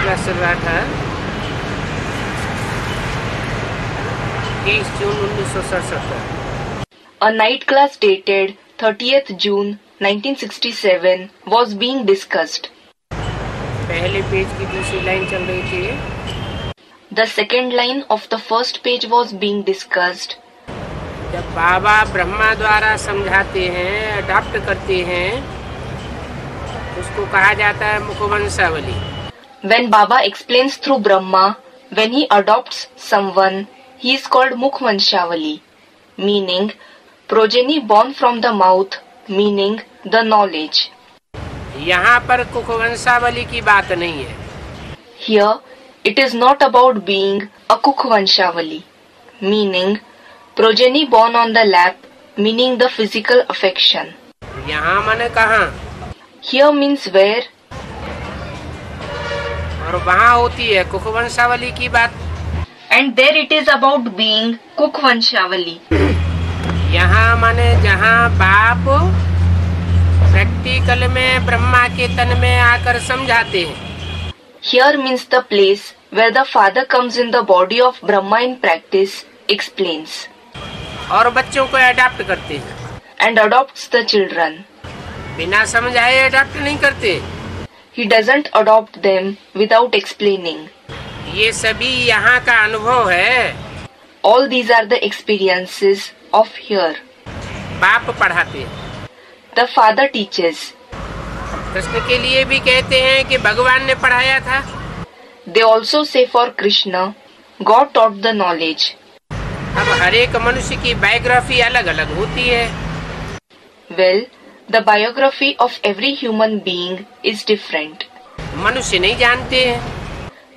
Class चल रहा था। 30 जून 1967। A night class dated 30th June 1967 was being discussed. पहले पेज की दूसरी लाइन चल रही थी। The second line of the first page was being discussed. जब बाबा ब्रह्मा द्वारा समझाते हैं, अडॉप्ट करते हैं, उसको कहा जाता है मुखवंशावली। When Baba explains through Brahma, when he adopts someone, he is called Mukhvanshavali, meaning progeny born from the mouth, meaning the knowledge. यहाँ पर मुखवंशावली की बात नहीं है। Here, it is not about being a Kukhvanshavali, meaning progeny born on the lap, meaning the physical affection. यहाँ माने कहाँ? Here means where, और वहाँ होती है कुखवंशावली की बात। and there it is about being Kukhvanshavali. यहाँ माने जहाँ बाप प्रैक्टिकल में ब्रह्मा के तन में आकर समझाते हैं। Here means the place where the father comes in the body of Brahma in practice, explains, और बच्चों को अडॉप्ट करते हैं। and adopts the children. बिना समझाए अडॉप्ट नहीं करते। He doesn't adopt them without explaining. ये सभी यहाँ का अनुभव है। All these are the experiences of here. बाप पढ़ाते हैं। The father teaches. कृष्ण के लिए भी कहते हैं कि भगवान ने पढ़ाया था। They also say for Krishna, God taught the knowledge. अब हर एक मनुष्य की बायोग्राफी अलग अलग होती है। Well, the biography of every human being is different. मनुष्य नहीं जानते हैं।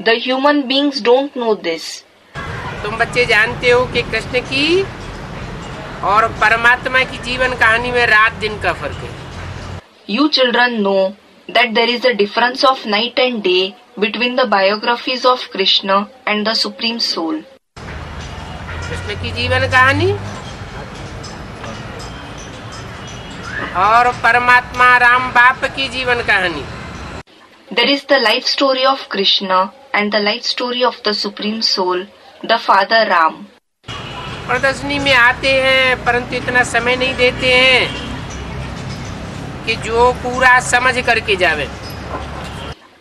The human beings don't know this. तुम बच्चे जानते हो कि कृष्ण की और परमात्मा की जीवन कहानी में रात दिन का फर्क है। You children know that there is a difference of night and day between the biographies of Krishna and the Supreme Soul. Krishna की जीवन कहानी और परमात्मा राम बाप की जीवन कहानी। There is the life story of Krishna and the life story of the Supreme Soul, the Father Ram. प्रदर्शनी में आते हैं परंतु इतना समय नहीं देते हैं कि जो पूरा समझ करके जावे।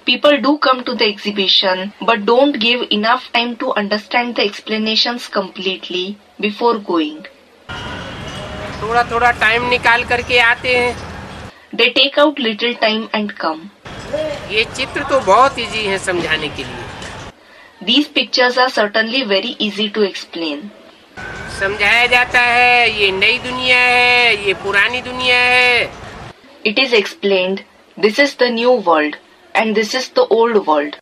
People do come to the exhibition but don't give enough time to understand the explanations completely before going. थोड़ा थोड़ा टाइम निकाल करके आते हैं। They take out little time and come. ये चित्र तो बहुत इजी है समझाने के लिए। These pictures are certainly very easy to explain. समझाया जाता है ये नई दुनिया है, ये पुरानी दुनिया है। It is explained, this is the new world and this is the old world.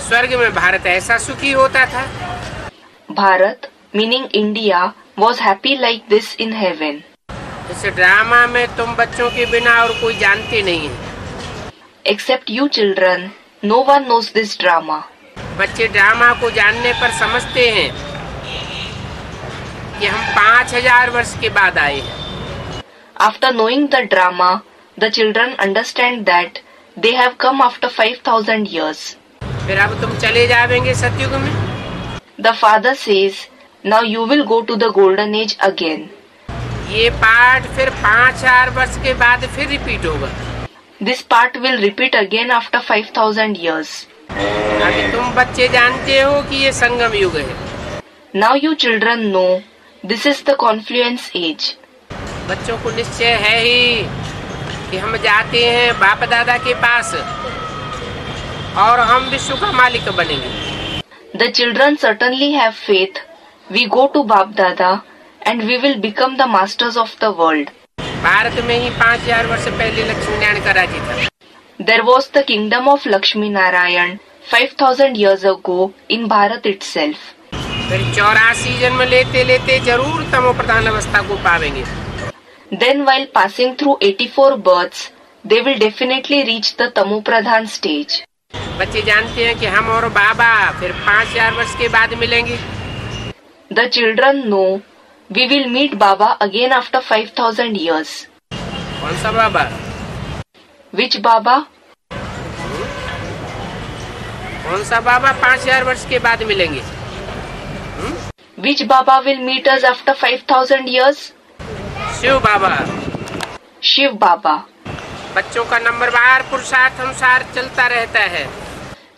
स्वर्ग में भारत ऐसा सुखी होता था। Bharat, meaning India, was happy like this in heaven. इस ड्रामा में तुम बच्चों के बिना और कोई जानते नहीं है। Except you children, no one knows this drama. बच्चे ड्रामा को जानने पर समझते हैं कि हम 5000 वर्ष के बाद आए हैं। After knowing the drama, the children understand that they have come after 5000 years. फिर अब तुम चले जाएंगे सतयुग में। The father says, now you will go to the golden age again. ये पाठ फिर 5000 वर्ष के बाद फिर रिपीट होगा। This part will repeat again after 5000 years. अभी तुम बच्चे जानते हो कि ये संगम युग है। Now you children know this is the confluence age. बच्चों को निश्चय है ही कि हम जाते हैं बाप दादा के पास और हम विश्व का मालिक बनेंगे। The children certainly have faith. We go to Bap Dada and we will become the masters of the world. Bharat में ही 5000 वर्ष पहले लक्ष्मी नारायण का राज्य था। There was the kingdom of Lakshmi Narayan 5000 years ago in Bharat itself. फिर 84 जन्म लेते लेते जरूर तमो प्रधान अवस्था को पावेंगे। Then while passing through 84 births, they will definitely reach the Tamo Pradhan stage. बच्चे जानते हैं कि हम और बाबा फिर 5000 वर्ष के बाद मिलेंगे। The children know we will meet Baba again after 5000 years. कौन सा बाबा? Which Baba? कौन सा बाबा 5000 वर्ष के बाद मिलेंगे? Which Baba will meet us after 5000 years? Shiv Baba. Shiv Baba. बच्चों का नंबरवार पुरुषार्थ अनुसार चलता रहता है।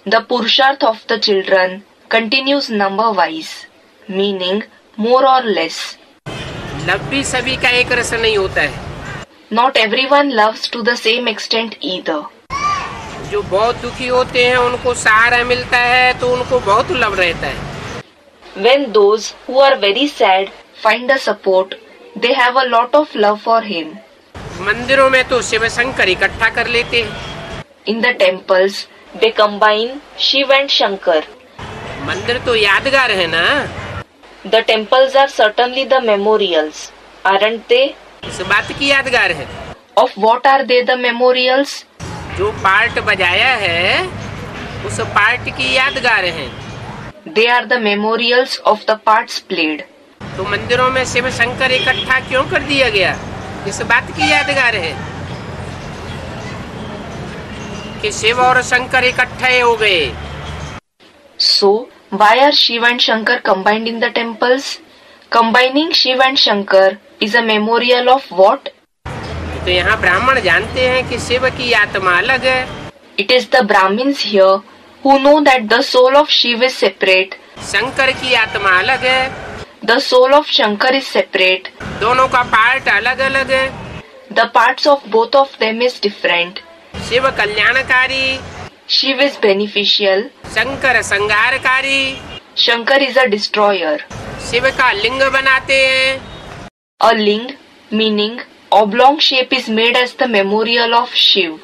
The Purusharth of the children continues number wise, meaning more or less. Love भी सभी का एक रस नहीं होता है। Not everyone loves to the same extent either. जो बहुत दुखी होते हैं उनको सहारा मिलता है तो उनको बहुत लव रहता है। When those who are very sad find a support, they have a lot of love for him. मंदिरों में तो शिव शंकर इकट्ठा कर लेते हैं। In the temples, they combine Shiv and Shankar. मंदिर तो यादगार है ना? The temples are certainly the memorials, aren't they? इस बात की यादगार है। Of what are they the memorials? जो पार्ट बजाया है उस पार्ट की यादगार है। They are the memorials of the parts played. तो मंदिरों में शिव शंकर इकट्ठा क्यों कर दिया गया? इस बात की यादगार है कि शिव और शंकर इकट्ठे हो गए। So, why are Shiv and Shankar combined in the temples? Combining Shiv and Shankar is a memorial of what? तो यहाँ ब्राह्मण जानते हैं कि शिव की आत्मा अलग है। It is the Brahmins here who know that the soul of Shiv is separate. Shankar की आत्मा अलग है। The soul of Shankar is separate. दोनों का पार्ट अलग अलग है। The parts of both of them is different. Shiv कल्याणकारी, Shiv is beneficial. Shankar संहारकारी। Shankar is a destroyer. Shiv का लिंग बनाते हैं। A ling, meaning oblong shape, is made as the memorial of Shiv.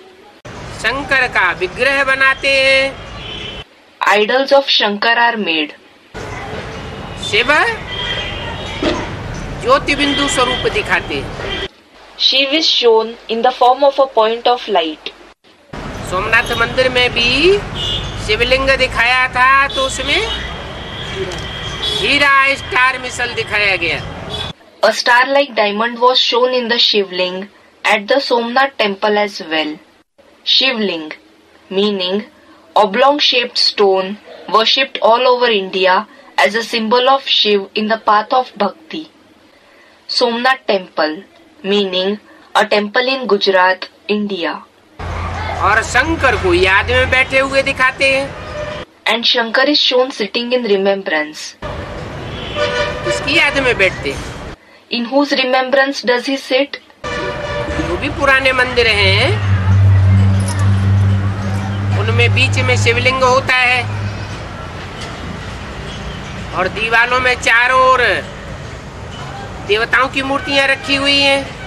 Shankar का विग्रह बनाते हैं। Idols of Shankar are made. Shiv ज्योति बिंदु स्वरूप दिखाते हैं। Shiv is shown in the form of a point of light. Somnath मंदिर में भी शिवलिंग दिखाया था तो उसमें हीरा स्टार मिसल दिखाया गया। A star-like diamond was shown in the Shivling at the Somnath temple as well. Shivling, meaning oblong-shaped stone worshipped all over India as a symbol of Shiv in the path of bhakti. Somnath temple, meaning a temple in Gujarat, India. और शंकर को याद में बैठे हुए दिखाते हैं। And Shankar is shown sitting in remembrance. इसकी याद में बैठते हैं। In whose remembrance does he sit? जो भी पुराने मंदिर हैं उनमें बीच में शिवलिंग होता है और दीवालों में चारों ओर देवताओं की मूर्तियां रखी हुई हैं।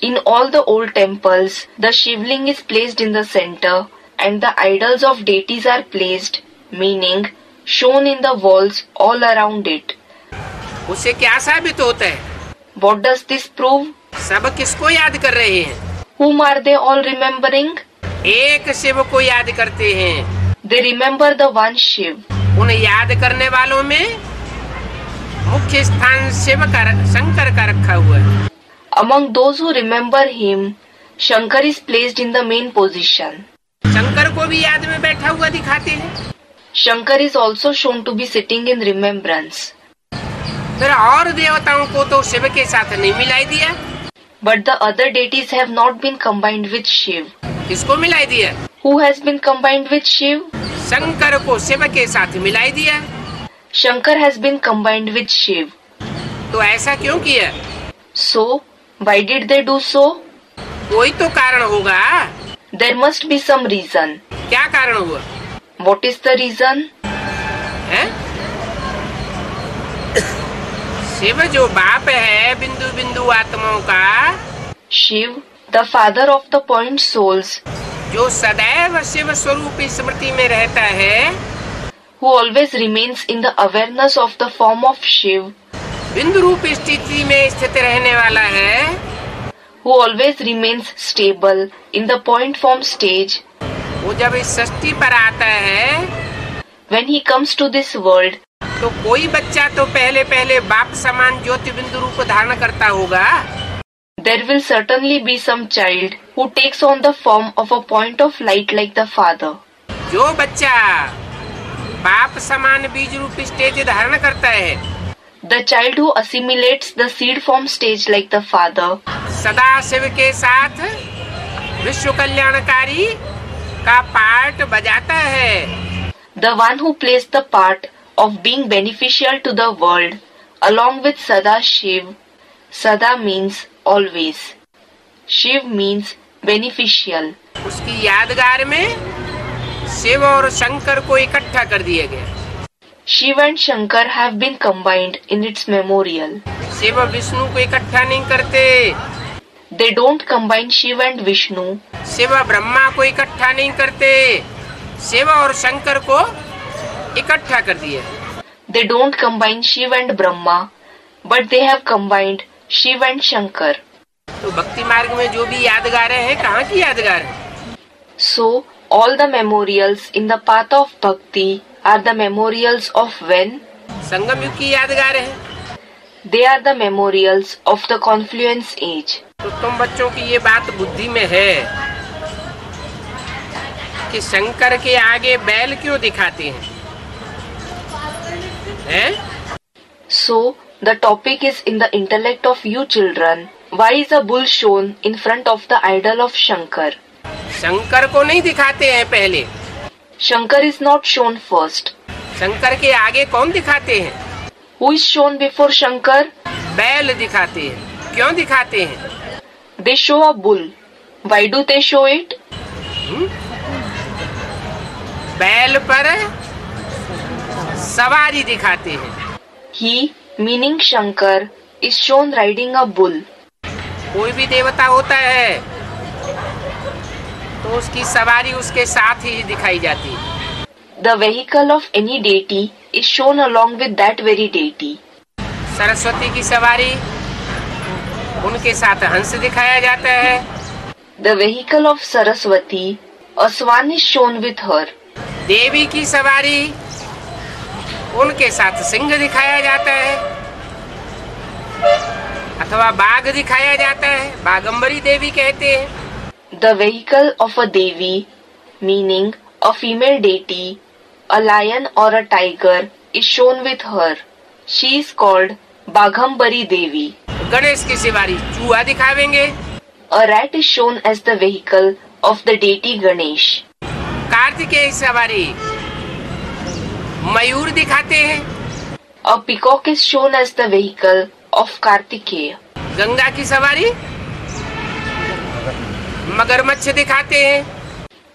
In all the old temples, the Shivling is placed in the center and the idols of deities are placed, meaning shown in the walls all around it. उससे क्या साबित होता है? What does this prove? सब किसको याद कर रहे हैं? Whom are they all remembering? एक शिव को याद करते हैं। They remember the one Shiv. उन याद करने वालों में मुख्य स्थान शिव का शंकर का रखा हुआ है। Among those who remember him, Shankar is placed in the main position. Shankar को भी याद में बैठा हुआ दिखाते हैं। Shankar is also shown to be sitting in remembrance. फिर और देवताओं को तो शिव के साथ नहीं मिलाई दिया। But the other deities have not been combined with Shiv. किसको मिलाई दिया? Who has been combined with Shiv? Shankar को शिव के साथ मिलाई दिया। Shankar has been combined with Shiv. तो ऐसा क्यों किया? So, why did they do so? कोई तो कारण होगा। There must be some reason. क्या कारण हुआ? What is the reason? है? शिव जो बाप है बिंदु बिंदु आत्माओं का, Shiv, the father of the point souls, जो सदैव शिव स्वरूप स्मृति में रहता है, who always remains in the awareness of the form of Shiv, बिंदु रूप स्थिति में स्थित रहने वाला है, who always remains stable in the point form stage. वो जब इस सृष्टि पर आता है, When he comes to this world, तो कोई बच्चा तो पहले पहले बाप समान ज्योति बिंदु रूप धारण करता होगा। there will certainly be some child who takes on the form of a point of light like the father. जो बच्चा बाप समान बीज रूप स्टेज धारण करता है। The child who assimilates the seed form stage like the father. सदा शिव के साथ विश्व कल्याणकारी का पार्ट बजाता है। The one who plays the part of being beneficial to the world along with Sada Shiv. Sada means always. Shiv means beneficial. उसकी यादगार में शिव और शंकर को इकट्ठा कर दिया गया। Shiv and Shankar have been combined in its memorial. Shiv Vishnu को इकट्ठा नहीं करते। They don't combine Shiv and Vishnu. Shiv Brahma को इकट्ठा नहीं करते। शिव और शंकर को इकट्ठा कर दिया। They don't combine Shiv and Brahma, but they have combined Shiv and Shankar. तो भक्ति मार्ग में जो भी यादगारें हैं, कहाँ की यादगार है? So, all the memorials in the path of bhakti are the memorials of when? संगम युग की यादगारें हैं। They are the memorials of the confluence age. तो तुम बच्चों की ये बात बुद्धि में है कि शंकर के आगे बैल क्यों दिखाते हैं? So, the topic is in the intellect of you children. Why is a bull shown in front of the idol of Shankar? Shankar को नहीं दिखाते हैं पहले। Shankar is not shown first. Shankar के आगे कौन दिखाते हैं? Who is shown before Shankar? बैल दिखाते हैं। क्यों दिखाते हैं? They show a bull. Why do they show it? बैल पर सवारी दिखाते हैं। He, meaning Shankar, is shown riding a bull. कोई भी देवता होता है तो उसकी सवारी उसके साथ ही दिखाई जाती है। The vehicle of any deity is shown along with that very deity. Saraswati की सवारी उनके साथ हंस दिखाया जाता है। The vehicle of Saraswati, a swan is shown with her. देवी की सवारी उनके साथ सिंह दिखाया जाता है अथवा बाघ दिखाया जाता है। बागंबरी देवी कहते हैं। The vehicle of a Devi, meaning a female deity, a lion or a tiger, is shown with her. She is called Baghambari Devi. Ganesh की सवारी चूहा दिखावेंगे। A rat is shown as the vehicle of the deity Ganesh. Kartikeya सवारी मयूर दिखाते हैं। A peacock is shown as the vehicle of Kartikeya. Ganga की सवारी मगरमच्छ दिखाते हैं।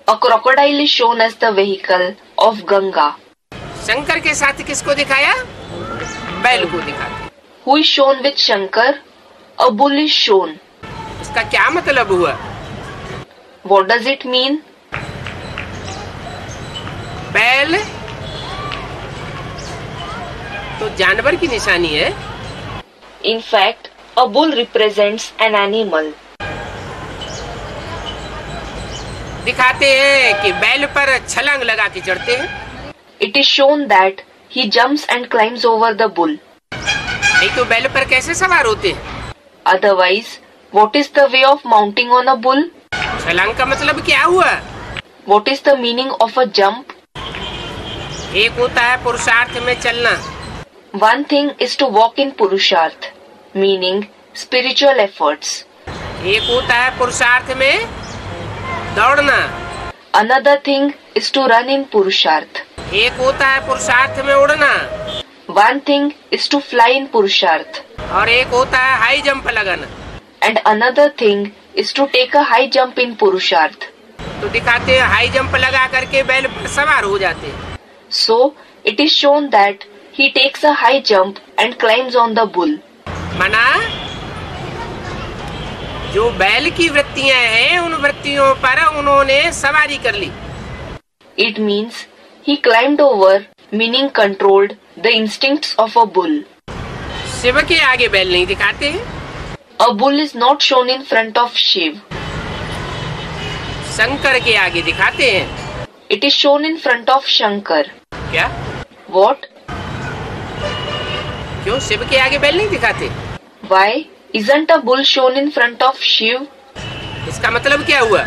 A crocodile is shown as the vehicle of Ganga. Shankar के साथ किसको दिखाया? बैल को दिखाते। Who is shown with Shankar? A bull is shown. इसका क्या मतलब हुआ? What does it mean? बैल तो जानवर की निशानी है। In fact, a bull represents an animal. दिखाते हैं कि बैल पर छलांग लगा के चढ़ते हैं। It is shown that he jumps and climbs over the bull. नहीं तो बैल पर कैसे सवार होते हैं? Otherwise, what is the way of mounting on a bull? छलांग का मतलब क्या हुआ? What is the meaning of a jump? एक होता है पुरुषार्थ में चलना। One thing is to walk in Purusharth, meaning spiritual efforts. एक होता है पुरुषार्थ में दौड़ना। Another thing is to run in Purusharth. एक होता है पुरुषार्थ में उड़ना। One thing is to fly in Purusharth. और एक होता है हाई जंप लगाना। And another thing is to take a high jump in Purusharth. तो दिखाते हैं हाई जंप लगा करके बैल पर सवार हो जाते हैं। So, it is shown that he takes a high jump and climbs on the bull. मना जो बैल की वृत्तियां हैं उन वृत्तियों पर उन्होंने सवारी कर ली। It means he climbed over, meaning controlled the instincts of a bull. Shiv के आगे बैल नहीं दिखाते हैं। A bull is not shown in front of Shiv. Shankar के आगे दिखाते हैं। It is shown in front of Shankar. क्या? What? क्यों शिव के आगे बैल नहीं दिखाते? Why isn't a bull shown in front of Shiv? इसका मतलब क्या हुआ?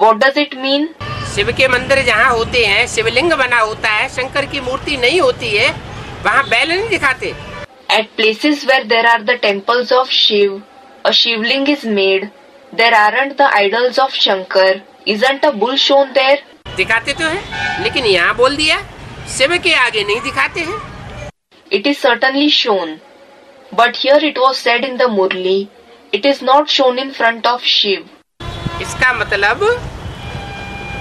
What does it mean? Shiv के मंदिर जहाँ होते हैं, शिवलिंग बना होता है, शंकर की मूर्ति नहीं होती है, वहाँ बैल नहीं दिखाते। At places where there are the temples of Shiv, a Shivling is made. There aren't the idols of Shankar. Isn't a bull shown there? दिखाते तो है, लेकिन यहाँ बोल दिया शिव के आगे नहीं दिखाते हैं। It is certainly shown, but here it was said in the Murli, it is not shown in front of Shiv. इसका मतलब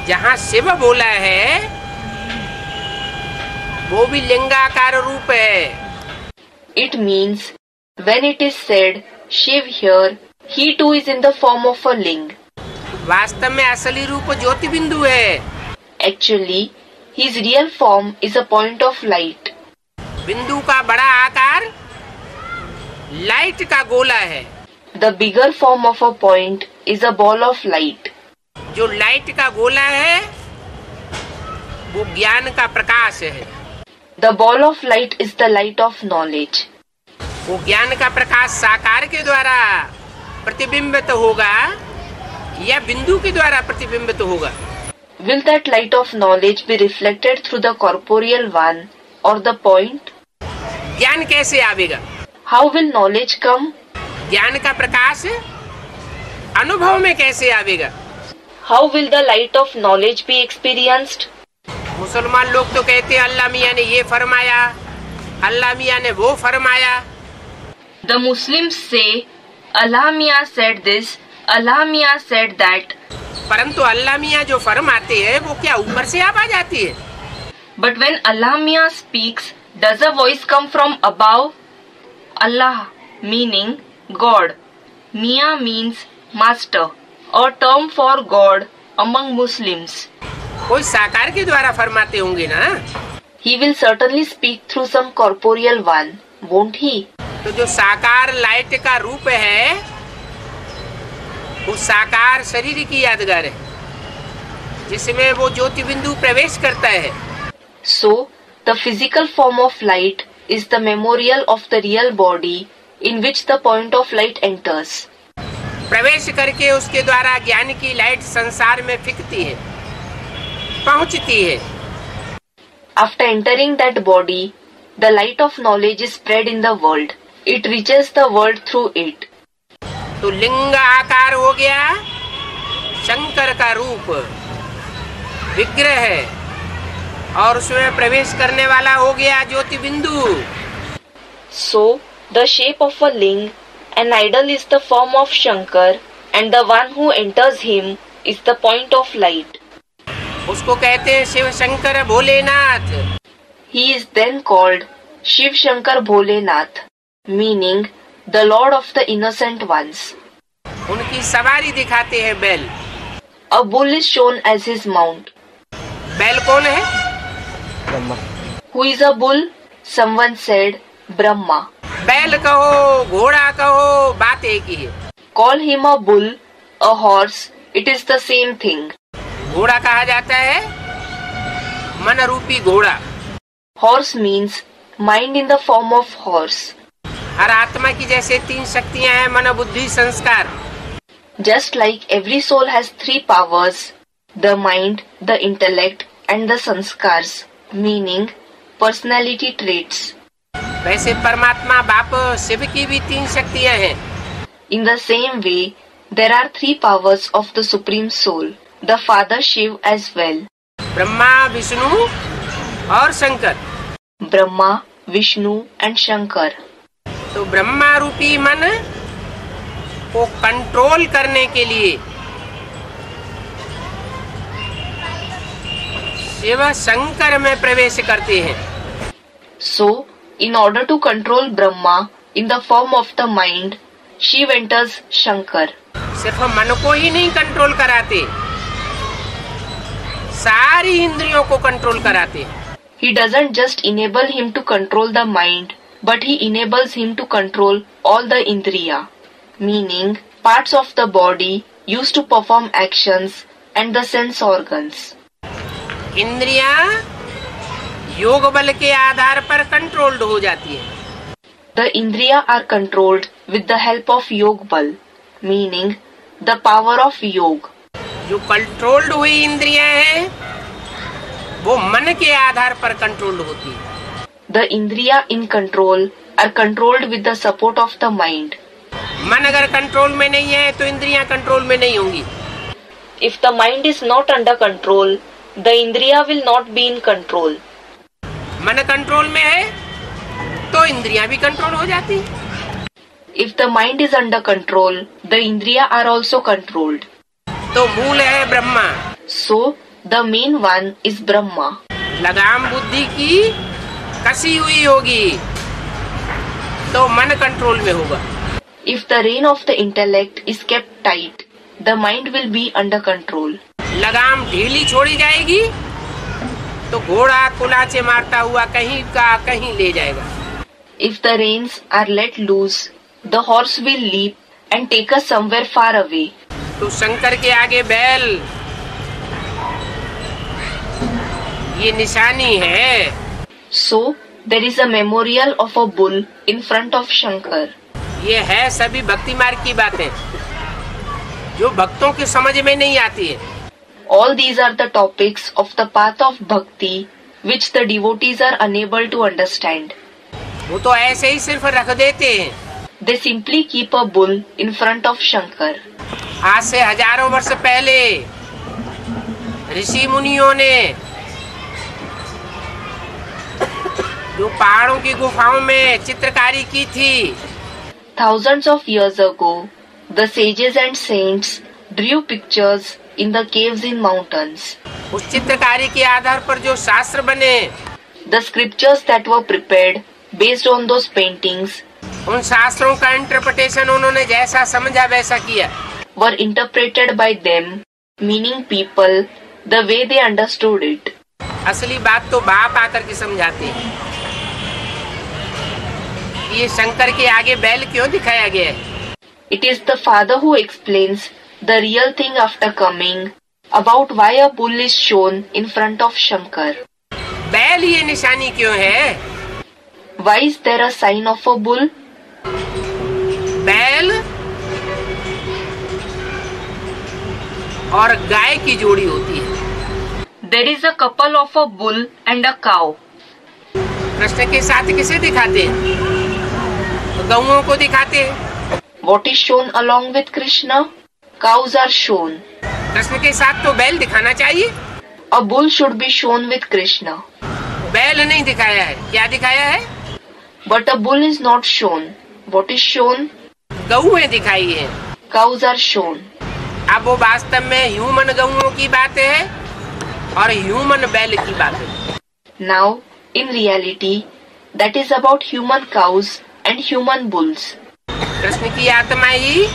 जहाँ शिव बोला है वो भी लिंगाकार रूप है। It means when it is said Shiv here, he too is in the form of a ling. वास्तव में असली रूप ज्योति बिंदु है। Actually, his real form is a point of light. बिंदु का बड़ा आकार लाइट का गोला है। The bigger form of a point is a ball of light. जो लाइट का गोला है वो ज्ञान का प्रकाश है। The ball of light is the light of knowledge. वो ज्ञान का प्रकाश साकार के द्वारा प्रतिबिंबित होगा या बिंदु के द्वारा प्रतिबिंबित होगा? Will that light of knowledge be reflected through the corporeal one or the point? ज्ञान कैसे आवेगा? How will knowledge come? ज्ञान का प्रकाश अनुभव में कैसे आवेगा? How will the light of knowledge be experienced? मुसलमान लोग तो कहते हैं अल्लाह मियाँ ने ये फरमाया, अल्लाह मियाँ ने वो फरमाया। The Muslims say, Allah Miya said this, Allah Miya said that. परंतु अल्लाह मियाँ जो फरमाते हैं वो क्या ऊपर से आ जाती है? But when Allah Miya speaks, does a voice come from above? Allah meaning God. Miya means master, a term for God among Muslims. कोई साकार के द्वारा फरमाते होंगे ना? He will certainly speak through some corporeal one, won't he? तो जो साकार लाइट का रूप है वो साकार शरीर की यादगार है जिसमें वो ज्योति बिंदु प्रवेश करता है। So, the physical form of light is the memorial of the real body in which the point of light enters. प्रवेश करके उसके द्वारा ज्ञान की लाइट संसार में फिकती है, पहुंचती है। After entering that body, the light of knowledge is spread in the world. It reaches the world through it. तो लिंग आकार हो गया शंकर का रूप, विग्रह है, और उसमें प्रवेश करने वाला हो गया ज्योति बिंदु। So, the shape of a ling, an idol is the form of Shankar, and the one who enters him is the point of light. उसको कहते हैं Shiv Shankar Bholenath. He is then called Shiv Shankar Bholenath, meaning the Lord of the innocent ones. उनकी सवारी दिखाते हैं बैल। A bull is shown as his mount. बैल कौन है? Brahma. Who is a bull? Someone said Brahma. बैल कहो, घोड़ा कहो, बात एक ही है। Call him a bull, a horse, it is the same thing. घोड़ा कहा जाता है मन रूपी घोड़ा। Horse means mind in the form of horse. हर आत्मा की जैसे 3 शक्तियां हैं, मन बुद्धि संस्कार। Just like every soul has 3 powers, the mind, the intellect and the sanskars, meaning personality traits. वैसे परमात्मा बाप शिव की भी 3 शक्तियां हैं। In the same way, there are 3 powers of the Supreme Soul, the Father Shiv as well. Brahma, Vishnu और Shankar. Brahma, Vishnu and Shankar. तो ब्रह्मा रूपी मन को कंट्रोल करने के लिए शिव शंकर में प्रवेश करते हैं। So, in order to control Brahma in the form of the mind, Shiv enters Shankar. सिर्फ मन को ही नहीं कंट्रोल कराते, सारी इंद्रियों को कंट्रोल कराते हैं। He doesn't just enable him to control the mind, but he enables him to control all the indriya, meaning parts of the body used to perform actions and the sense organs. इंद्रियां योग बल के आधार पर controlled हो जाती है। The indriya are controlled with the help of yog bal, meaning the power of yog. जो controlled हुई इंद्रियां हैं वो मन के आधार पर कंट्रोल्ड होती है। The indriya in control are controlled with the support of the mind. मन अगर कंट्रोल में नहीं है तो इंद्रियां कंट्रोल में नहीं होंगी। If the mind is not under control, the indriya will not be in control. मन कंट्रोल में है तो इंद्रियां भी कंट्रोल हो जाती। If the mind is under control, the indriya are also controlled. तो मूल है Brahma. So, the main one is Brahma. लगाम बुद्धि की कसी हुई होगी तो मन कंट्रोल में होगा। If the rein of the intellect is kept tight, the mind will be under control. लगाम ढीली छोड़ी जाएगी तो घोड़ा कुलाचे मारता हुआ कहीं का कहीं ले जाएगा। If the reins are let loose, the horse will leap and take us somewhere far away. तो शंकर के आगे बैल ये निशानी है। So, there is a memorial of a bull in front of Shankar. ये है सभी भक्ति मार्ग की बातें जो भक्तों की समझ में नहीं आती है। All these are the topics of the path of bhakti which the devotees are unable to understand. वो तो ऐसे ही सिर्फ रख देते हैं। They simply keep a bull in front of Shankar. आज से हजारों वर्ष पहले ऋषि मुनियों ने जो पहाड़ों की गुफाओं में चित्रकारी की थी, Thousands of years ago, the sages and saints drew pictures in the caves in mountains. उस चित्रकारी के आधार पर जो शास्त्र बने, The scriptures that were prepared based on those paintings उन शास्त्रों का इंटरप्रिटेशन उन्होंने जैसा समझा वैसा किया। were interpreted by them, meaning people the way they understood it. असली बात तो बाप आकर के समझाते हैं। ये शंकर के आगे बैल क्यों दिखाया गया है? It is the father who explains the real thing after coming about why a bull is shown in front of Shankar. बैल ये निशानी क्यों है? Why is there a sign of a bull? बैल और गाय की जोड़ी होती है। There is a couple of a bull and a cow. Krishna के साथ किसे दिखाते हैं? गौओं को दिखाते हैं। What is shown along with Krishna? Cows are shown. Krishna के साथ तो बैल दिखाना चाहिए। A bull should be shown with Krishna. बैल नहीं दिखाया है, क्या दिखाया है? But a bull is not shown. What is shown? गौएं दिखाई है। Cows are shown. अब वो वास्तव में ह्यूमन गौओं की बात है और ह्यूमन बैल की बात है। Now, in reality, that is about human cows and human bulls. Krishna की आत्मा ही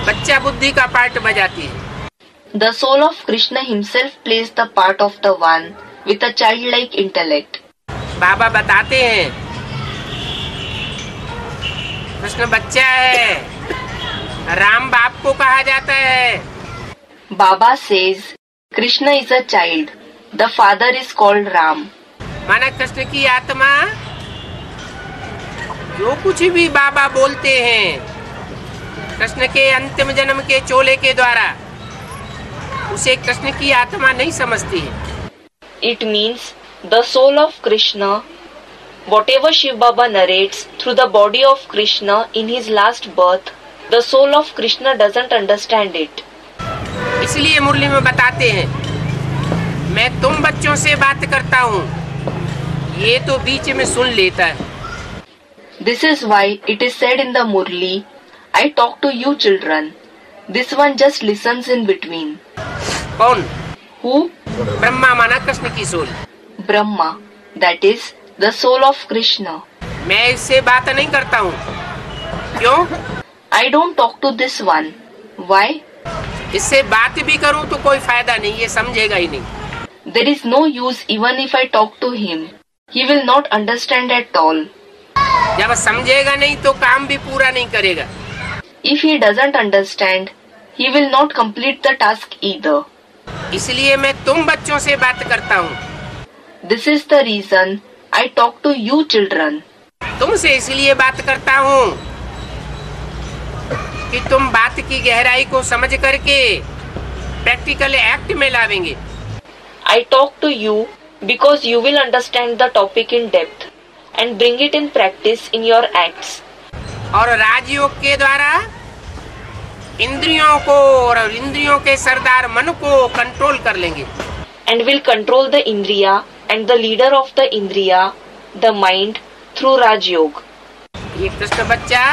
बच्चा बुद्धि का पार्ट बजाती है। The soul of Krishna himself plays the part of the one with a childlike intellect. बाबा बताते हैं कृष्ण बच्चा है, राम बाप को कहा जाता है। Baba says, Krishna is a child. The father is called Ram. माना कृष्ण की आत्मा जो कुछ भी बाबा बोलते हैं कृष्ण के अंतिम जन्म के चोले के द्वारा, उसे कृष्ण की आत्मा नहीं समझती है। It means the soul of Krishna, whatever Shiv Baba narrates through the body of Krishna in his last birth, the soul of Krishna doesn't understand it. इसलिए मुरली में बताते हैं मैं तुम बच्चों से बात करता हूँ, ये तो बीच में सुन लेता है। This is why it is said in the Murli, I talk to you children. This one just listens in between. कौन? Who? ब्रह्मा माना कृष्ण की soul. Brahma, that is the soul of Krishna. मैं इससे बात नहीं करता हूँ। क्यों? I don't talk to this one. Why? इससे बात भी करूँ तो कोई फायदा नहीं, ये समझेगा ही नहीं। There is no use even if I talk to him. He will not understand at all. जब समझेगा नहीं तो काम भी पूरा नहीं करेगा। If he doesn't understand, he will not complete the task either. इसलिए मैं तुम बच्चों से बात करता हूँ। This is the reason I talk to you children. तुमसे इसलिए बात करता हूँ कि तुम बात की गहराई को समझ करके प्रैक्टिकल एक्ट में लावेंगे। I talk to you because you will understand the topic in depth and bring it in practice in your acts. और राजयोग के द्वारा इंद्रियों को और इंद्रियों के सरदार मन को कंट्रोल कर लेंगे। And will control the Indriya and the leader of the Indriya, the mind, through Raj Yoga. ये कृष्ण बच्चा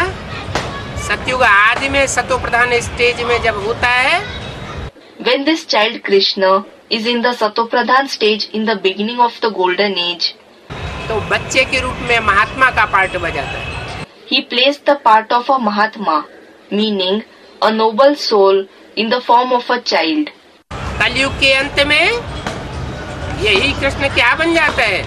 सतयुग आदि में सतो प्रधान स्टेज में जब होता है, When this child Krishna is in the Satopradhan stage in the beginning of the golden age, तो बच्चे के रूप में महात्मा का पार्ट बजाता है। he plays the part of a Mahatma, meaning a noble soul in the form of a child. कलयुग के अंत में यही कृष्ण क्या बन जाता है?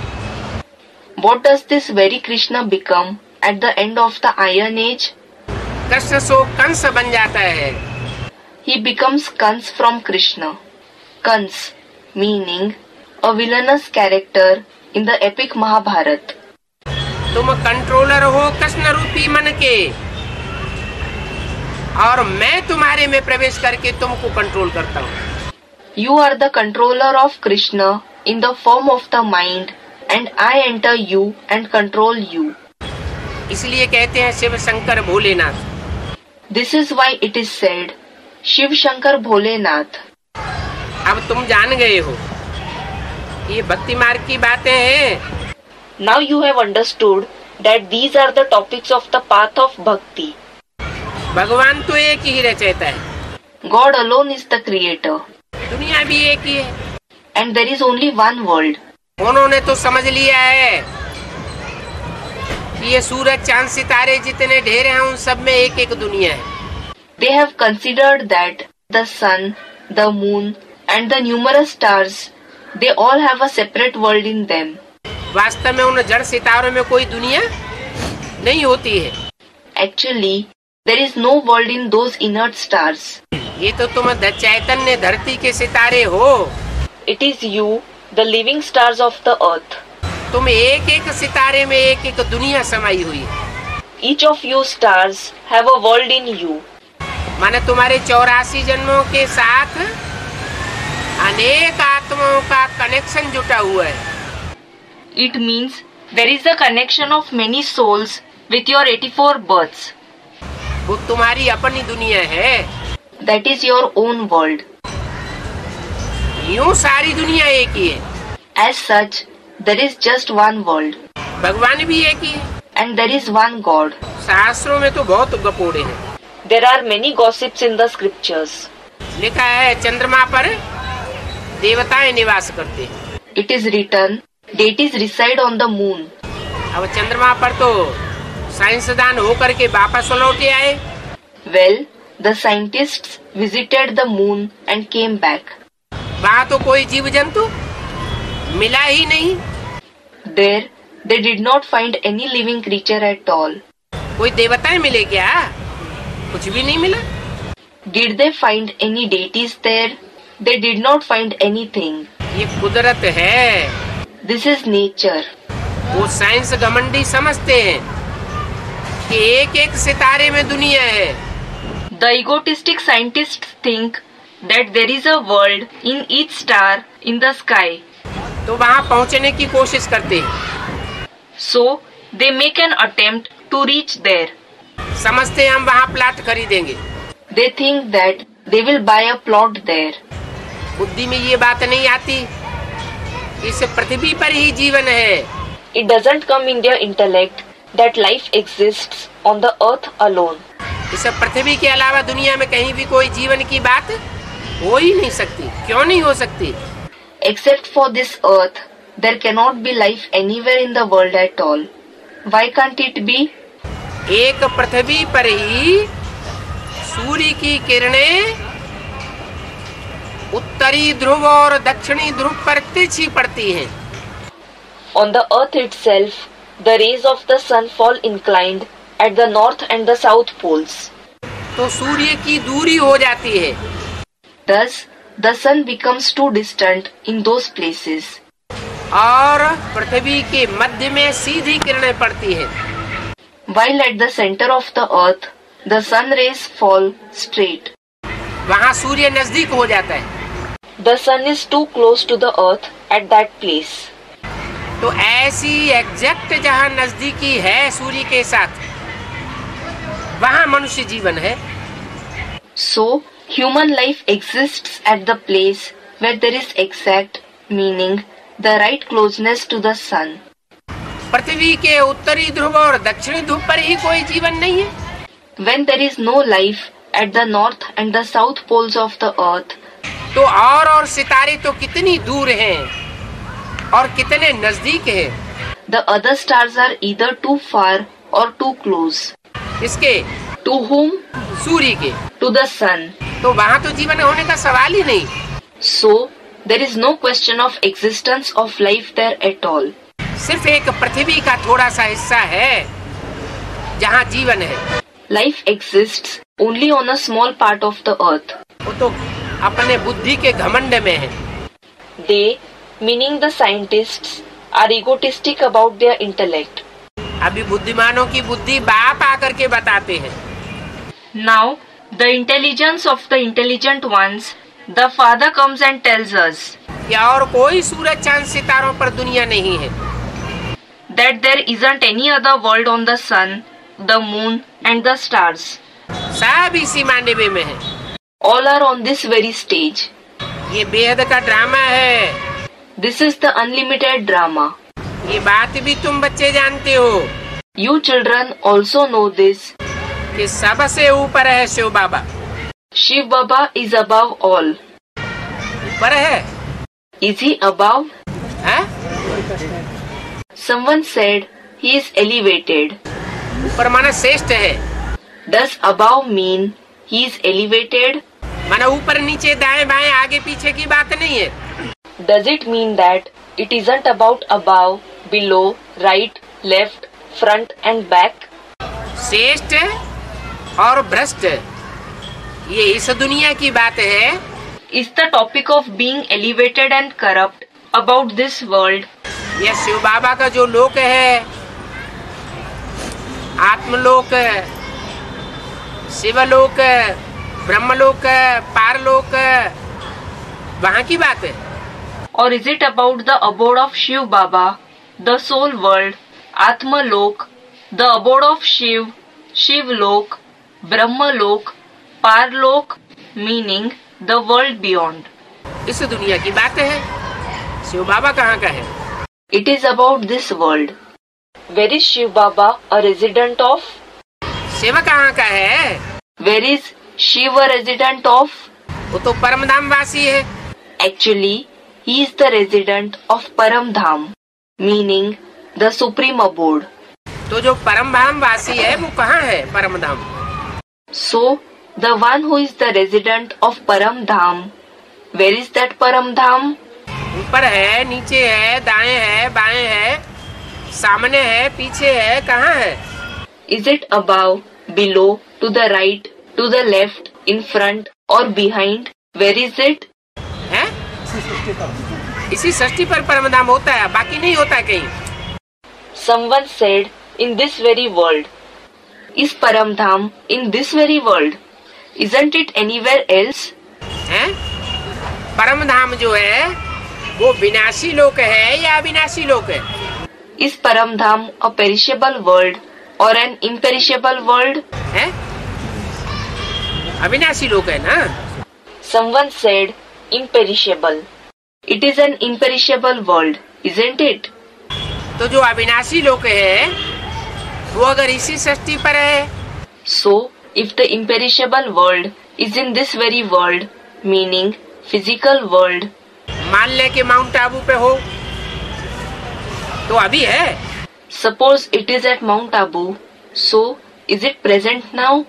What does this very Krishna become at the end of the Iron Age? Krishna सो कंस बन जाता है। He becomes Kans from Krishna. Kans, meaning a villainous character in the epic Mahabharata. तुम कंट्रोलर हो कृष्ण रूपी मन के, और मैं तुम्हारे में प्रवेश करके तुमको कंट्रोल करता हूँ। You are the controller of Krishna in the form of the mind, and I enter you and control you. इसलिए कहते हैं Shiv Shankar Bholenath. This is why it is said, Shiv Shankar Bholenath. अब तुम जान गए हो, ये भक्ति मार्ग की बातें हैं। Now you have understood that these are the topics of the path of bhakti. भगवान तो एक ही रचयिता है, God alone is the creator, दुनिया भी एक ही है। and there is only one world. उन्होंने तो समझ लिया है कि ये सूरज चांद सितारे जितने ढेर हैं उन सब में एक एक दुनिया है। They have considered that the sun, the moon, and the numerous stars, they all have a separate world in them. वास्तव में उन जड़ सितारों में कोई दुनिया नहीं होती है। Actually, there is no world in those inert stars. ये तो तुम चैतन्य धरती के सितारे हो। It is you, the living stars of the earth. तुम एक एक सितारे में एक एक दुनिया समाई हुई है। Each of you stars have a world in you. माने तुम्हारे 84 जन्मों के साथ अनेक आत्माओं का कनेक्शन जुटा हुआ है। It means there is a connection of many souls with your 84 births. वो तुम्हारी अपनी दुनिया है। That is your own world. यूं सारी दुनिया एक ही है। As such, there is just one world. भगवान भी एक ही है। And there is one God. शास्त्रों में तो बहुत गपोड़े हैं। There are many gossips in the scriptures. लिखा है चंद्रमा पर देवताएं निवास करते हैं। It is written, deities reside on the moon. अब चंद्रमा पर तो साइंसदान होकर के वापस लौटे आए। Well, the scientists visited the moon and came back. वहाँ तो कोई जीव जंतु मिला ही नहीं। There, they did not find any living creature at all. कोई देवताएं मिले क्या? कुछ भी नहीं मिला। Did they find any deities there? They did not find anything. ये कुदरत है। This is nature. वो साइंस घमंडी समझते हैं कि एक एक सितारे में दुनिया है। The egotistic scientists think that there is a world in each star in the sky. तो वहाँ पहुँचने की कोशिश करते हैं। So, they make an attempt to reach there. समझते हैं हम वहाँ प्लाट खरीदेंगे। They think that they will buy a plot there. बुद्धि में ये बात नहीं आती इस पृथ्वी पर ही जीवन है। It doesn't come in their intellect that life exists on the earth alone. इस पृथ्वी के अलावा दुनिया में कहीं भी कोई जीवन की बात हो ही नहीं सकती। क्यों नहीं हो सकती? Except for this earth, there cannot be life anywhere in the world at all. Why can't it be? एक पृथ्वी पर ही सूर्य की किरणें उत्तरी ध्रुव और दक्षिणी ध्रुव पर तिरछी पड़ती हैं। On the earth itself, the rays of the sun fall inclined at the north and the south poles. तो सूर्य की दूरी हो जाती है। Thus, the sun becomes too distant in those places. और पृथ्वी के मध्य में सीधी किरणें पड़ती हैं। While at the center of the earth, the sun rays fall straight. वहाँ सूर्य नजदीक हो जाता है। The sun is too close to the earth at that place. तो ऐसी एग्जैक्ट जहाँ नजदीकी है सूर्य के साथ, वहाँ मनुष्य जीवन है। So, human life exists at the place where there is exact, meaning the right closeness to the sun. पृथ्वी के उत्तरी ध्रुव और दक्षिणी ध्रुव पर ही कोई जीवन नहीं है। When there is no life at the north and the south poles of the earth, तो और सितारे तो कितनी दूर हैं और कितने नजदीक हैं। the other stars are either too far or too close. इसके To whom? सूर्य के। To the sun. तो वहाँ तो जीवन होने का सवाल ही नहीं। So, there is no question of existence of life there at all. सिर्फ एक पृथ्वी का थोड़ा सा हिस्सा है जहाँ जीवन है। Life exists only on a small part of the earth. वो तो अपने बुद्धि के घमंड में है। They, meaning the scientists, are egotistic about their intellect. अभी बुद्धिमानों की बुद्धि बाप आकर के बताते हैं। Now, the intelligence of the intelligent ones, the Father comes and tells us कि और कोई सूरज चांद सितारों पर दुनिया नहीं है। that there isn't any other world on the sun, the moon and the stars. सब इसी मानवे में है। All are on this very stage. ये बेहद का ड्रामा है। This is the unlimited drama. ये बात भी तुम बच्चे जानते हो You children also know this. कि सबसे ऊपर है शिव बाबा। Shiv Baba is above all. ऊपर है? Is he above? हैं? Someone said he is elevated. ऊपर माना श्रेष्ठ है। Does above mean he is elevated? माना ऊपर नीचे दाएं बाएं आगे पीछे की बात नहीं है। Does it mean that it isn't about above, below, right, left, front and back? श्रेष्ठ और भ्रष्ट ये इस दुनिया की बात है। Is the topic of being elevated and corrupt about this world? ये शिव बाबा का जो लोक है, आत्मलोक, शिवलोक, ब्रह्मलोक, पारलोक, वहाँ की बात है। Or is it about the abode of Shiv Baba, the soul world, Atma Lok, the abode of Shiv, Shiv Lok, Brahma Lok, Parlok, meaning the world beyond? इस दुनिया की बात है। शिव बाबा कहाँ का है? It is about this world. Where is Shiv Baba a resident of? Shiv कहाँ का है? Where is Shiv a resident of? वो तो परमधाम वासी है। Actually, he is the resident of Param Dham, meaning the supreme abode. तो जो परमधाम वासी है वो कहाँ है? परमधाम। So, the one who is the resident of Param Dham, where is that Param Dham? ऊपर है, नीचे है, दाएं है, बाएं है, सामने है, पीछे है, कहाँ है? Is it above, below, to the right, to the left, in front or behind? Where is it? हैं? इसी सृष्टि पर परमधाम होता है, बाकी नहीं होता कहीं। Someone said, in this very world. Is Param Dham in this very world? Isn't it anywhere else? हैं? परमधाम जो है वो विनाशी लोक है या अविनाशी लोक है? Is Param Dham a perishable world or an imperishable world? हैं? अविनाशी लोक है ना? Someone said, imperishable. It is an imperishable world, isn't it? तो जो अविनाशी लोक है वो अगर इसी सृष्टि पर है, So, if the imperishable world is in this very world, meaning physical world, मान ले कि माउंट आबू पे हो तो अभी है। suppose it is at Mount Abu, so is it present now?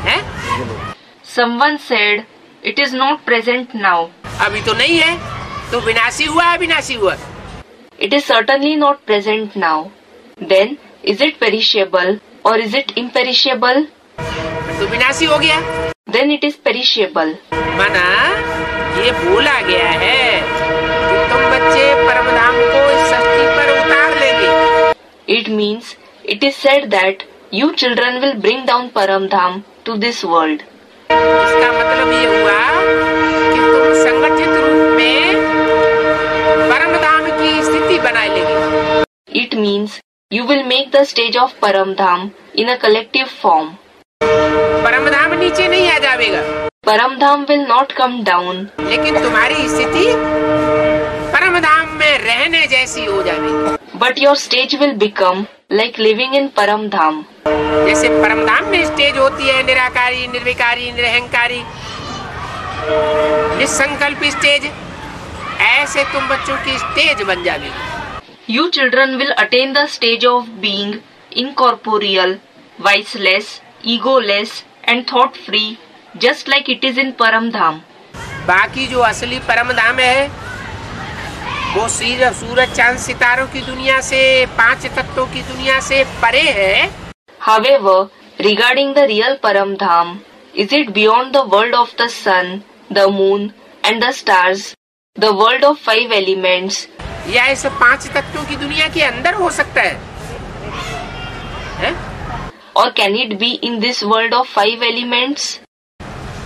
हैं? Someone said, it is not present now. अभी तो नहीं है, तो विनाशी हुआ अविनाशी हुआ? It is certainly not present now. Then, is it perishable or is it imperishable? तो विनाशी हो गया। Then it is perishable. माना ये बोला गया है कि तुम बच्चे परमधाम को इस सृष्टि पर उतार लेंगे। It means it is said that you children will bring down Param Dham to this world. इसका मतलब ये हुआ कि तुम संगठित रूप means you will make the stage of Paramdham in a collective form. परमधाम नीचे नहीं आ जाएगा, Paramdham will not come down, लेकिन तुम्हारी स्थिति परमधाम में रहने जैसी हो जाएगी। but your stage will become like living in Paramdham. जैसे परमधाम में स्टेज होती है निराकारी, निर्विकारी, निरहंकारी, निसंकल्प स्टेज, ऐसे तुम बच्चों की स्टेज बन जाएगी। You children will attain the stage of being incorporeal, viceless, egoless and thought-free, just like it is in Paramdham. बाकी जो असली परमधाम है वो सूरज चांद सितारों की दुनिया से, पांच तत्वों की दुनिया से परे है। However, regarding the real Paramdham, is it beyond the world of the sun, the moon and the stars, the world of 5 elements, या इस पांच तत्वों की दुनिया के अंदर हो सकता है? or can it be in this world of 5 elements?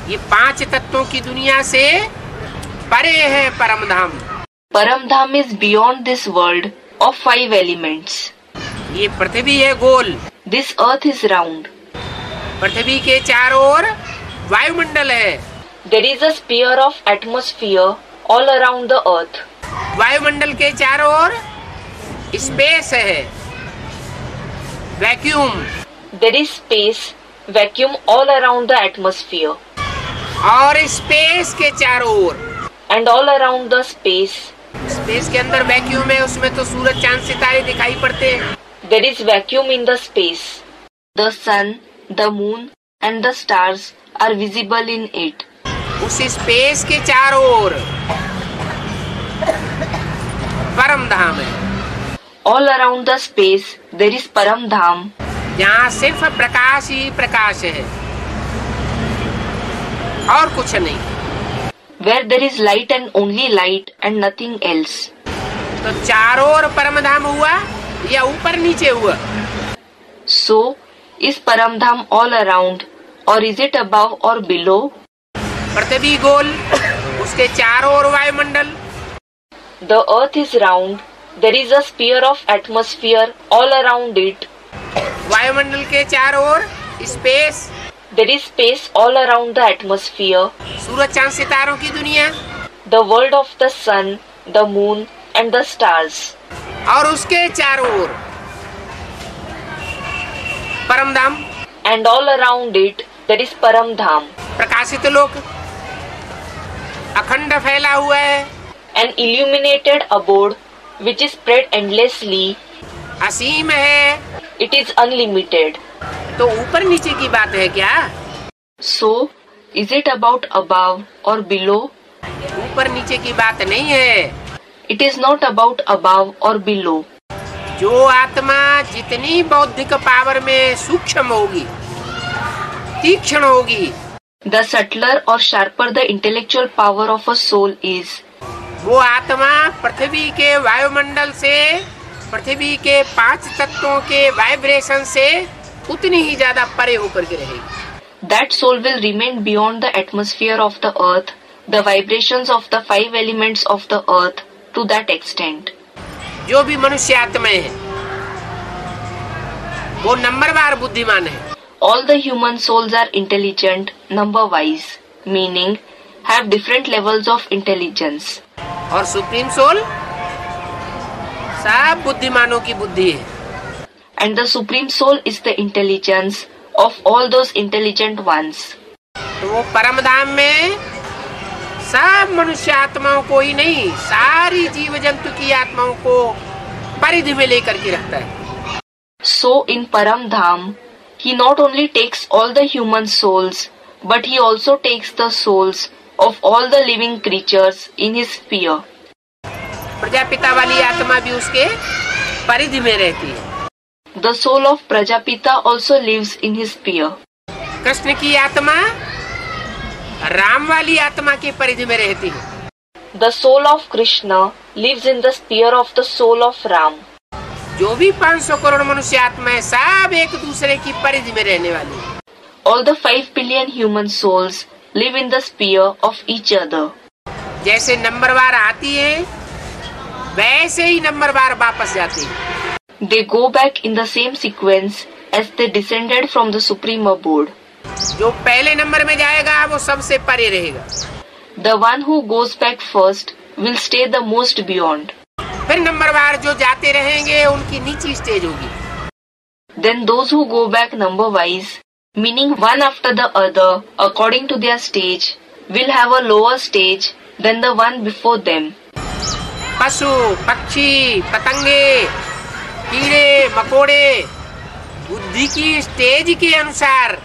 ये पांच तत्वों की दुनिया से परे है परमधाम। Paramdham is beyond this world of 5 elements. ये पृथ्वी है गोल, This earth is round. पृथ्वी के चारों ओर वायुमंडल है, There is a sphere of atmosphere all around the earth. वायुमंडल के चारों ओर स्पेस है, vacuum, There is space, vacuum all around the atmosphere. और स्पेस के चारों ओर, And all around the space, space के अंदर वैक्यूम है, उसमें तो सूरज चांद सितारे दिखाई पड़ते हैं। there is vacuum in the space. The sun, the moon and the stars are visible in it. उस स्पेस के चारों ओर परमधाम है, All around the space, there is Paramdham, जहाँ सिर्फ प्रकाश ही प्रकाश है और कुछ नहीं। where there is light and only light and nothing else. तो चारों ओर परमधाम हुआ या ऊपर नीचे हुआ? So, is Paramdham all around or is it above or below? पृथ्वी गोल, उसके चारों ओर वायुमंडल, The earth is round, there is a sphere of atmosphere all around it. वायुमंडल के चारों ओर space, There is space all around the atmosphere. सूरज चांद सितारों की दुनिया, The world of the sun, the moon and the stars. और उसके चारों ओर परमधाम, And all around it, there is Paramdham, प्रकाशित लोक, अखंड फैला हुआ है, an illuminated abode which is spread endlessly. असीम है। It is unlimited. तो ऊपर नीचे की बात है क्या? So, is it about above or below? ऊपर नीचे की बात नहीं है। It is not about above or below. जो आत्मा जितनी बौद्धिक पावर में सूक्ष्म होगी, तीक्ष्ण होगी, The subtler or sharper the intellectual power of a soul is, वो आत्मा पृथ्वी के वायुमंडल से, पृथ्वी के पांच तत्वों के वाइब्रेशन से उतनी ही ज्यादा परे होकर के रहेगी। that soul will remain beyond the atmosphere of the earth, the vibrations of the 5 elements of the earth to that extent. जो भी मनुष्य आत्माएं हैं वो नंबरवार बुद्धिमान है। All the human souls are intelligent, number-wise, meaning have different levels of intelligence. और supreme soul सब बुद्धिमानों की बुद्धि है। And the Supreme Soul is the intelligence of all those intelligent ones. तो वो परमधाम में सब मनुष्य आत्माओं को ही नहीं, सारी जीव जंतु की आत्माओं को परिधि में लेकर के रखता है। So in Paramdham, he not only takes all the human souls, but he also takes the souls of all the living creatures in his sphere. Prajapita वाली आत्मा भी उसके परिधि में रहती है। The soul of Prajapita also lives in his sphere. Krishna की आत्मा राम वाली आत्मा की परिधि में रहती है। The soul of Krishna lives in the sphere of the soul of Ram. जो भी 500 करोड़ मनुष्य आत्मा है सब एक दूसरे की परिधि में रहने वाली है। All the 5 billion human souls live in the sphere of each other. जैसे नंबरवार आती है वैसे ही नंबरवार वापस जाती है। They go back in the same sequence as they descended from the Supreme Abode. जो पहले नंबर में जाएगा वो सबसे परे रहेगा. The one who goes back first will stay the most beyond. फिर नंबरवार जो जाते रहेंगे उनकी नीची स्टेज होगी. Then those who go back number wise, meaning one after the other according to their stage, will have a lower stage than the one before them. पशु, पक्षी, पतंगे, कीड़े, मकोड़े बुद्धि की स्टेज के अनुसार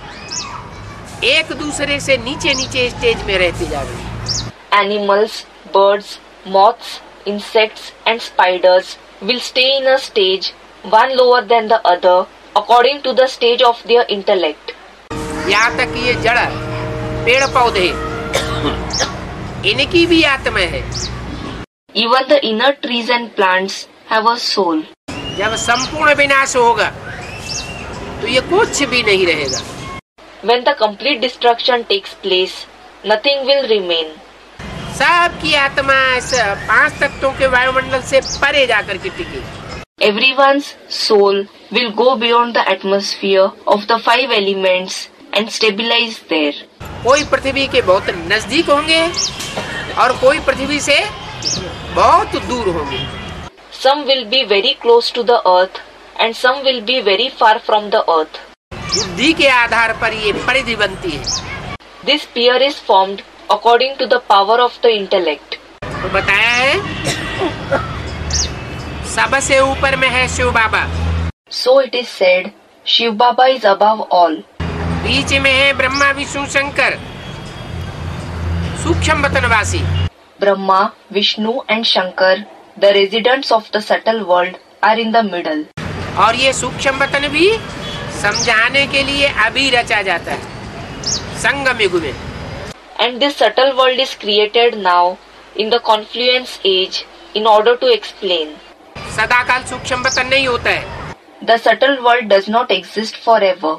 एक दूसरे से नीचे नीचे स्टेज में रहते जा रहे हैं. Animals, birds, moths, insects and spiders will stay in a stage one lower than the other according to the stage of their intellect. यहाँ तक ये जड़ पेड़ पौधे इनकी भी आत्मा है. Even the inner trees and plants have a soul. जब संपूर्ण विनाश होगा तो ये कुछ भी नहीं रहेगा. When the complete destruction takes place, nothing will remain. सबकी आत्मा इस 5 तत्वों के वायुमंडल से परे जाकर के टिके. Everyone's soul will go beyond the atmosphere of the 5 elements and stabilize there. कोई पृथ्वी के बहुत नजदीक होंगे और कोई पृथ्वी से बहुत दूर होंगे. Some will be very close to the earth and some will be very far from the earth. बुद्धि के आधार पर ये परिधि बनती है. This sphere is formed according to the power of the intellect. तो बताया है सबसे ऊपर में है शिव बाबा. So it is said, Shiv Baba is above all. बीच में है ब्रह्मा विष्णु शंकर सूक्ष्म वतनवासी. Brahma, Vishnu and Shankar, the residents of the subtle world, are in the middle. और ये सूक्ष्म वतन भी समझाने के लिए अभी रचा जाता है संगम युग में. And this subtle world is created now in the confluence age in order to explain. सदाकाल सूक्ष्म वतन नहीं होता है. The subtle world does not exist forever.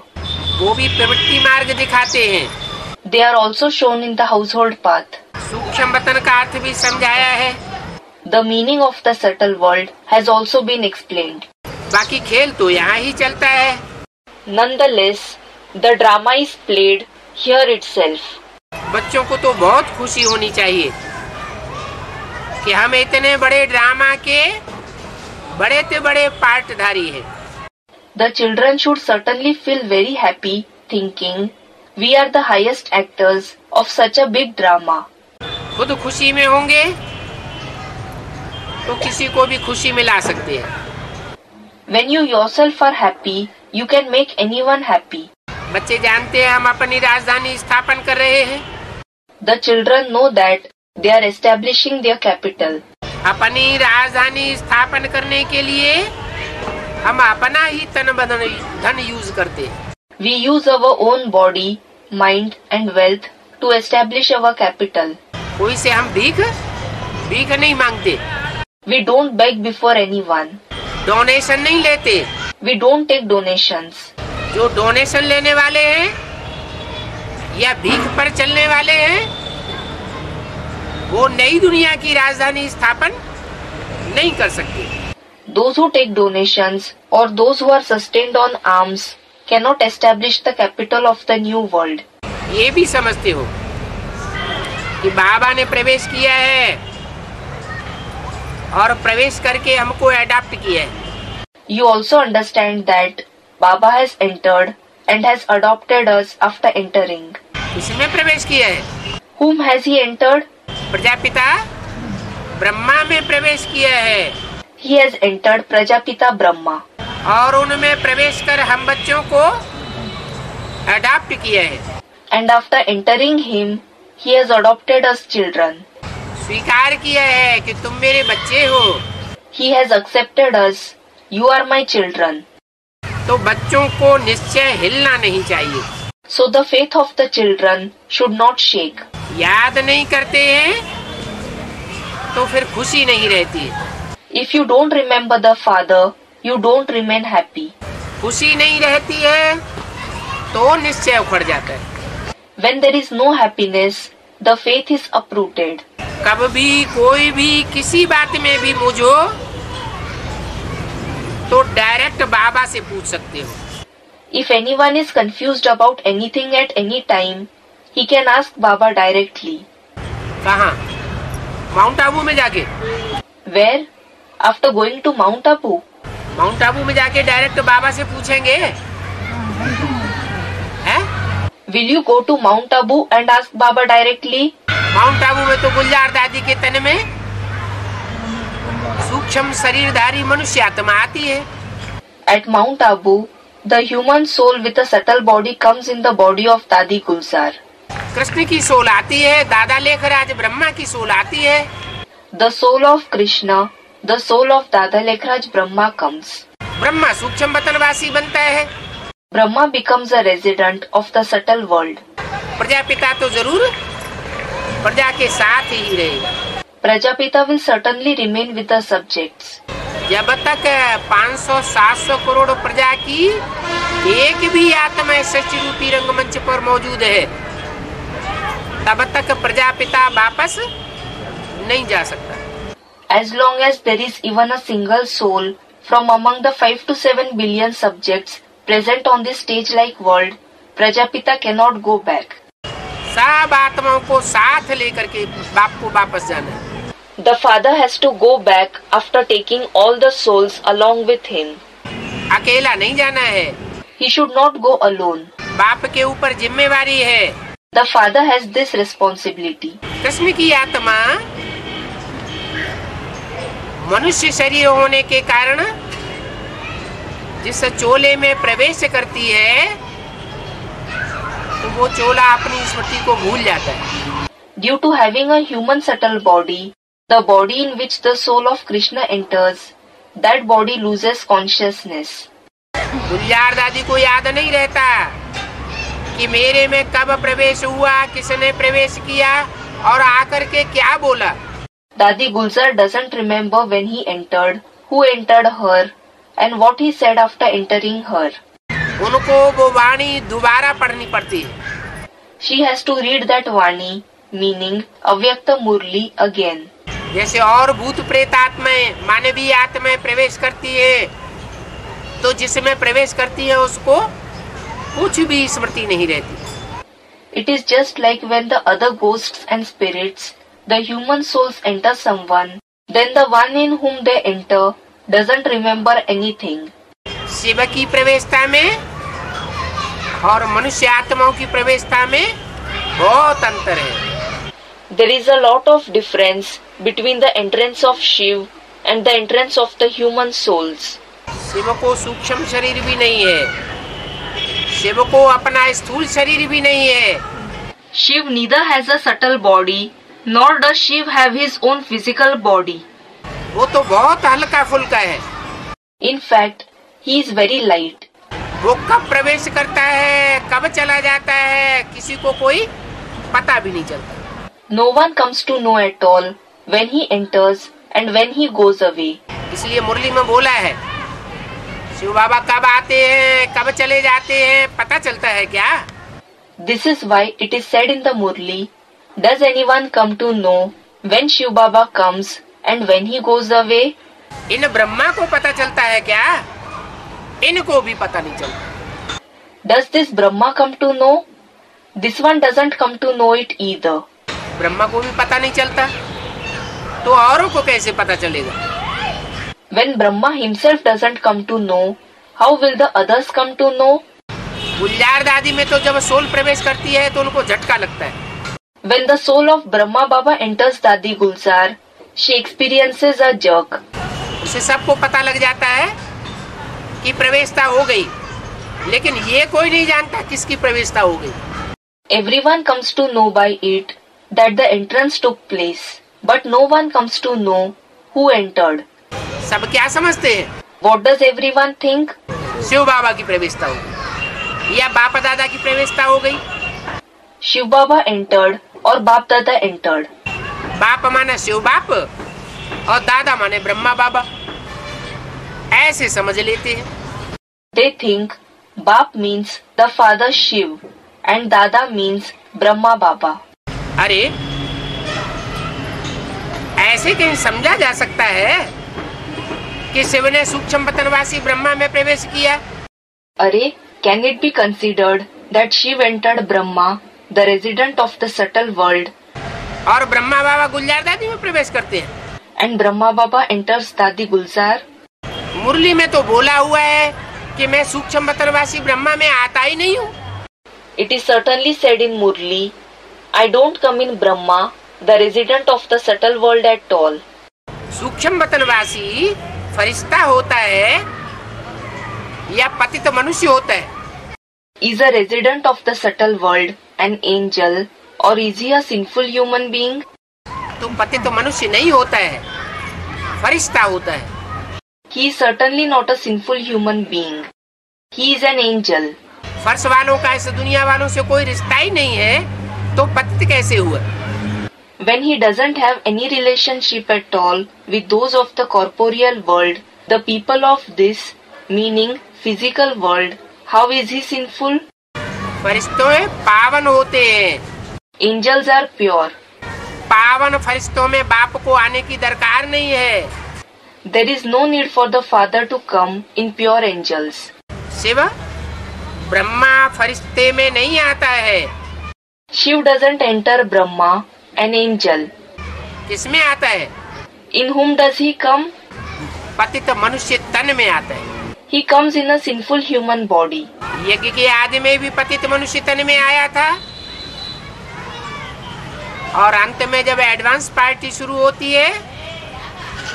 वो भी प्रवृत्ति मार्ग दिखाते हैं. They are also shown in the household path. सूक्ष्म वतन का अर्थ भी समझाया है. The meaning of the subtle world has also been explained. बाकी खेल तो यहाँ ही चलता है. Nonetheless, the drama is played here itself. बच्चों को तो बहुत खुशी होनी चाहिए कि हम इतने बड़े ड्रामा के बड़े से बड़े पार्टधारी हैं. The children should certainly feel very happy thinking we are the highest actors of such a big drama. खुद खुशी में होंगे तो किसी को भी खुशी में ला सकते हैं. When you yourself are happy, you can make anyone happy. बच्चे जानते हैं हम अपनी राजधानी स्थापन कर रहे हैं. The children know that they are establishing their capital. अपनी राजधानी स्थापन करने के लिए हम अपना ही तन धन यूज करते हैं. We use our own body, mind and wealth to establish our capital. कोई से हम भीख नहीं मांगते. We don't beg before anyone. Donation नहीं लेते. We don't take donations. जो डोनेशन लेने वाले हैं या भीख पर चलने वाले हैं वो नई दुनिया की राजधानी स्थापन नहीं कर सकते. Those who take donations or those who are sustained on alms cannot establish the capital of the new world. ये भी समझते हो कि बाबा ने प्रवेश किया है और प्रवेश करके हमको अडॉप्ट किया है. You also understand that Baba has entered and has adopted us after entering. इसमें प्रवेश किया है. Whom has he entered? Prajapita Brahma में प्रवेश किया है. He has entered Prajapita Brahma. और उनमें प्रवेश कर हम बच्चों को अडॉप्ट किया है. And after entering him, he has adopted us children. स्वीकार किया है कि तुम मेरे बच्चे हो. He has accepted us. You are my children. तो बच्चों को निश्चय हिलना नहीं चाहिए. So the faith of the children should not shake. याद नहीं करते हैं तो फिर खुशी नहीं रहती. If you don't remember the father, you don't remain happy. खुशी नहीं रहती है तो निश्चय उखड़ जाता है. When there is no happiness, the faith is uprooted. कब भी कोई भी किसी बात में भी मुझो तो डायरेक्ट बाबा से पूछ सकते हो। If anyone is confused about anything at any time, he can ask Baba directly. कहाँ? माउंट आबू में जाके? Where? After going to Mount Abu? Mount Abu में जाके डायरेक्ट बाबा से पूछेंगे? हैं? Will you go to Mount Abu and ask Baba directly? Mount Abu में तो गुलजार दादी के तन में सूक्ष्म शरीरधारी मनुष्य आत्मा आती है। At Mount Abu, the human soul with a subtle body comes in the body of Dadi Gulzar. Krishna की सोल आती है, दादा लेखराज ब्रह्मा की सोल आती है। The soul of Krishna, the soul of Dada Lekhraj Brahma comes. Brahma सूक्ष्म वतनवासी बनता है। Brahma becomes a resident of the subtle world. Prajapita तो जरूर प्रजा के साथ ही रहेगा। Prajapita will certainly remain with the subjects. जब तक 500-700 करोड़ प्रजा की एक भी आत्मा सच्ची रूपी रंगमंच पर मौजूद है, तब तक प्रजापिता वापस नहीं जा सकता। As long as there is even a single soul from among the 5 to 7 billion subjects present on this stage-like world, Prajapita cannot go back. सब आत्माओं को साथ लेकर के बाप को वापस जाना है। The father has to go back after taking all the souls along with him. अकेला नहीं जाना है। He should not go alone. बाप के ऊपर जिम्मेवारी है। The father has this responsibility. Krishna की आत्मा मनुष्य शरीर होने के कारण जिस चोले में प्रवेश करती है, तो वो चोला अपनी स्मृति को भूल जाता है। Due to having a human subtle body, the body in which the soul of Krishna enters, that body loses consciousness. गुलजार दादी को याद नहीं रहता कि मेरे में कब प्रवेश हुआ, किसने प्रवेश किया और आकर के क्या बोला। Dadi Gulzar doesn't remember when he entered, who entered her, and what he said after entering her. उनको वो वाणी दोबारा पढ़नी पड़ती है। She has to read that Vani, meaning Avyakta Murli, again. जैसे और भूत प्रेत आत्माएं मानवीय आत्माएं प्रवेश करती है, तो जिसमें प्रवेश करती है उसको कुछ भी स्मृति नहीं रहती। It is just like when the other ghosts and spirits, the human souls enter someone, then the one in whom they enter doesn't remember anything. Shiv की प्रवेशता में और मनुष्य आत्माओं की प्रवेशता में बहुत अंतर है। There is a lot of difference between the entrance of Shiv and the entrance of the human souls. Shiv को सूक्ष्म शरीर भी नहीं है, शिव को अपना स्थूल शरीर भी नहीं है। Shiv neither has a subtle body, nor does Shiv have his own physical body. वो तो बहुत हल्का फुल्का है। In fact, he is very light. वो कब प्रवेश करता है, कब चला जाता है, किसी को कोई पता भी नहीं चलता। No one comes to know at all when he enters and when he goes away. इसलिए मुरली में बोला है, शिव बाबा कब आते हैं, कब चले जाते हैं, पता चलता है क्या? This is why it is said in the Murli, does anyone come to know when Shiv Baba comes and when he goes away? इन ब्रह्मा को पता चलता है क्या? इनको भी पता नहीं चलता। Does this Brahma come to know? This one doesn't come to know it either. Brahma को भी पता नहीं चलता, तो औरों को कैसे पता चलेगा? When Brahma himself doesn't come to know, how will the others come to know? गुलजार दादी में तो जब सोल प्रवेश करती है तो उनको झटका लगता है। When the soul of Brahma Baba enters Dadi Gulzar, she experiences a jerk. उसे सबको पता लग जाता है कि प्रवेशता हो गई, लेकिन ये कोई नहीं जानता किसकी प्रवेशता हो गई। Everyone comes to know by it that the entrance took place, but no one comes to know who entered. सब क्या समझते हैं? What does everyone think? Shiv बाबा की प्रवेशता हो गई या बाप दादा की प्रवेशता हो गई। Shiv Baba entered और बाप दादा entered. बाप माने शिव बाप और दादा माने ब्रह्मा बाबा, ऐसे समझ लेते हैं। They think Bap means the father Shiv and Dada means Brahma Baba. अरे ऐसे कहीं समझा जा सकता है कि शिव ने सूक्ष्म पतनवासी ब्रह्मा में प्रवेश किया। अरे, can it be considered that Shiv entered Brahma, the resident of the subtle world, और ब्रह्मा बाबा गुलजार दादी में प्रवेश करते हैं? and Brahma Baba enters Dadi Gulzar? मुरली में तो बोला हुआ है कि मैं सूक्ष्म पतनवासी ब्रह्मा में आता ही नहीं हूँ। It is certainly said in Murli, I don't come in Brahma, the resident of the subtle world at all. सूक्ष्म पतनवासी फरिश्ता होता है या पतित मनुष्य होता है? Is a resident of the subtle world an angel, or is he a sinful human being? तो पतित मनुष्य नहीं होता है, फरिश्ता होता है। He is certainly not a sinful human being. He is an angel. फर्श वालों का इस दुनिया वालों से कोई रिश्ता ही नहीं है, तो पतित कैसे हुआ? When he doesn't have any relationship at all with those of the corporeal world, the people of this, meaning physical world, how is he sinful? फरिश्तों पावन होते हैं। Angels are pure. पावन फरिश्तों में बाप को आने की दरकार नहीं है। There is no need for the Father to come in pure angels. Shiv Brahma फरिश्ते में नहीं आता है। Shiv doesn't enter Brahma, an angel. किसमें आता है? In whom does he come? पतित मनुष्य तन में आता है। He comes in a sinful human body. यज्ञ के आदि में भी पतित मनुष्य तन में आया था, और अंत में जब एडवांस पार्टी शुरू होती है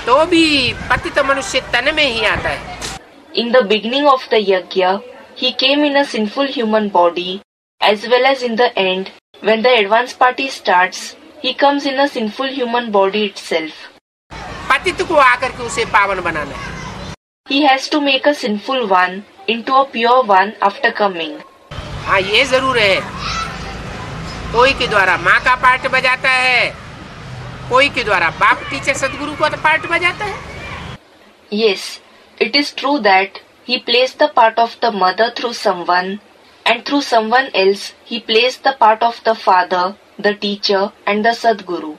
तो भी पतित मनुष्य तन में ही आता है। In the beginning of the yajna, he came in a sinful human body, as well as in the end, when the advance party starts, he comes in a sinful human body itself. पतित को आकर के उसे पावन बनाना है। He has to make a sinful one into a pure one after coming. हाँ, ये जरूर है। कोई के द्वारा माँ का पार्ट बजाता है, कोई के द्वारा बाप टीचर सदगुरु का पार्ट बजाता है। Yes, it is true that he plays the part of the mother through someone, and through someone else he plays the part of the father, the teacher, and the Sadguru.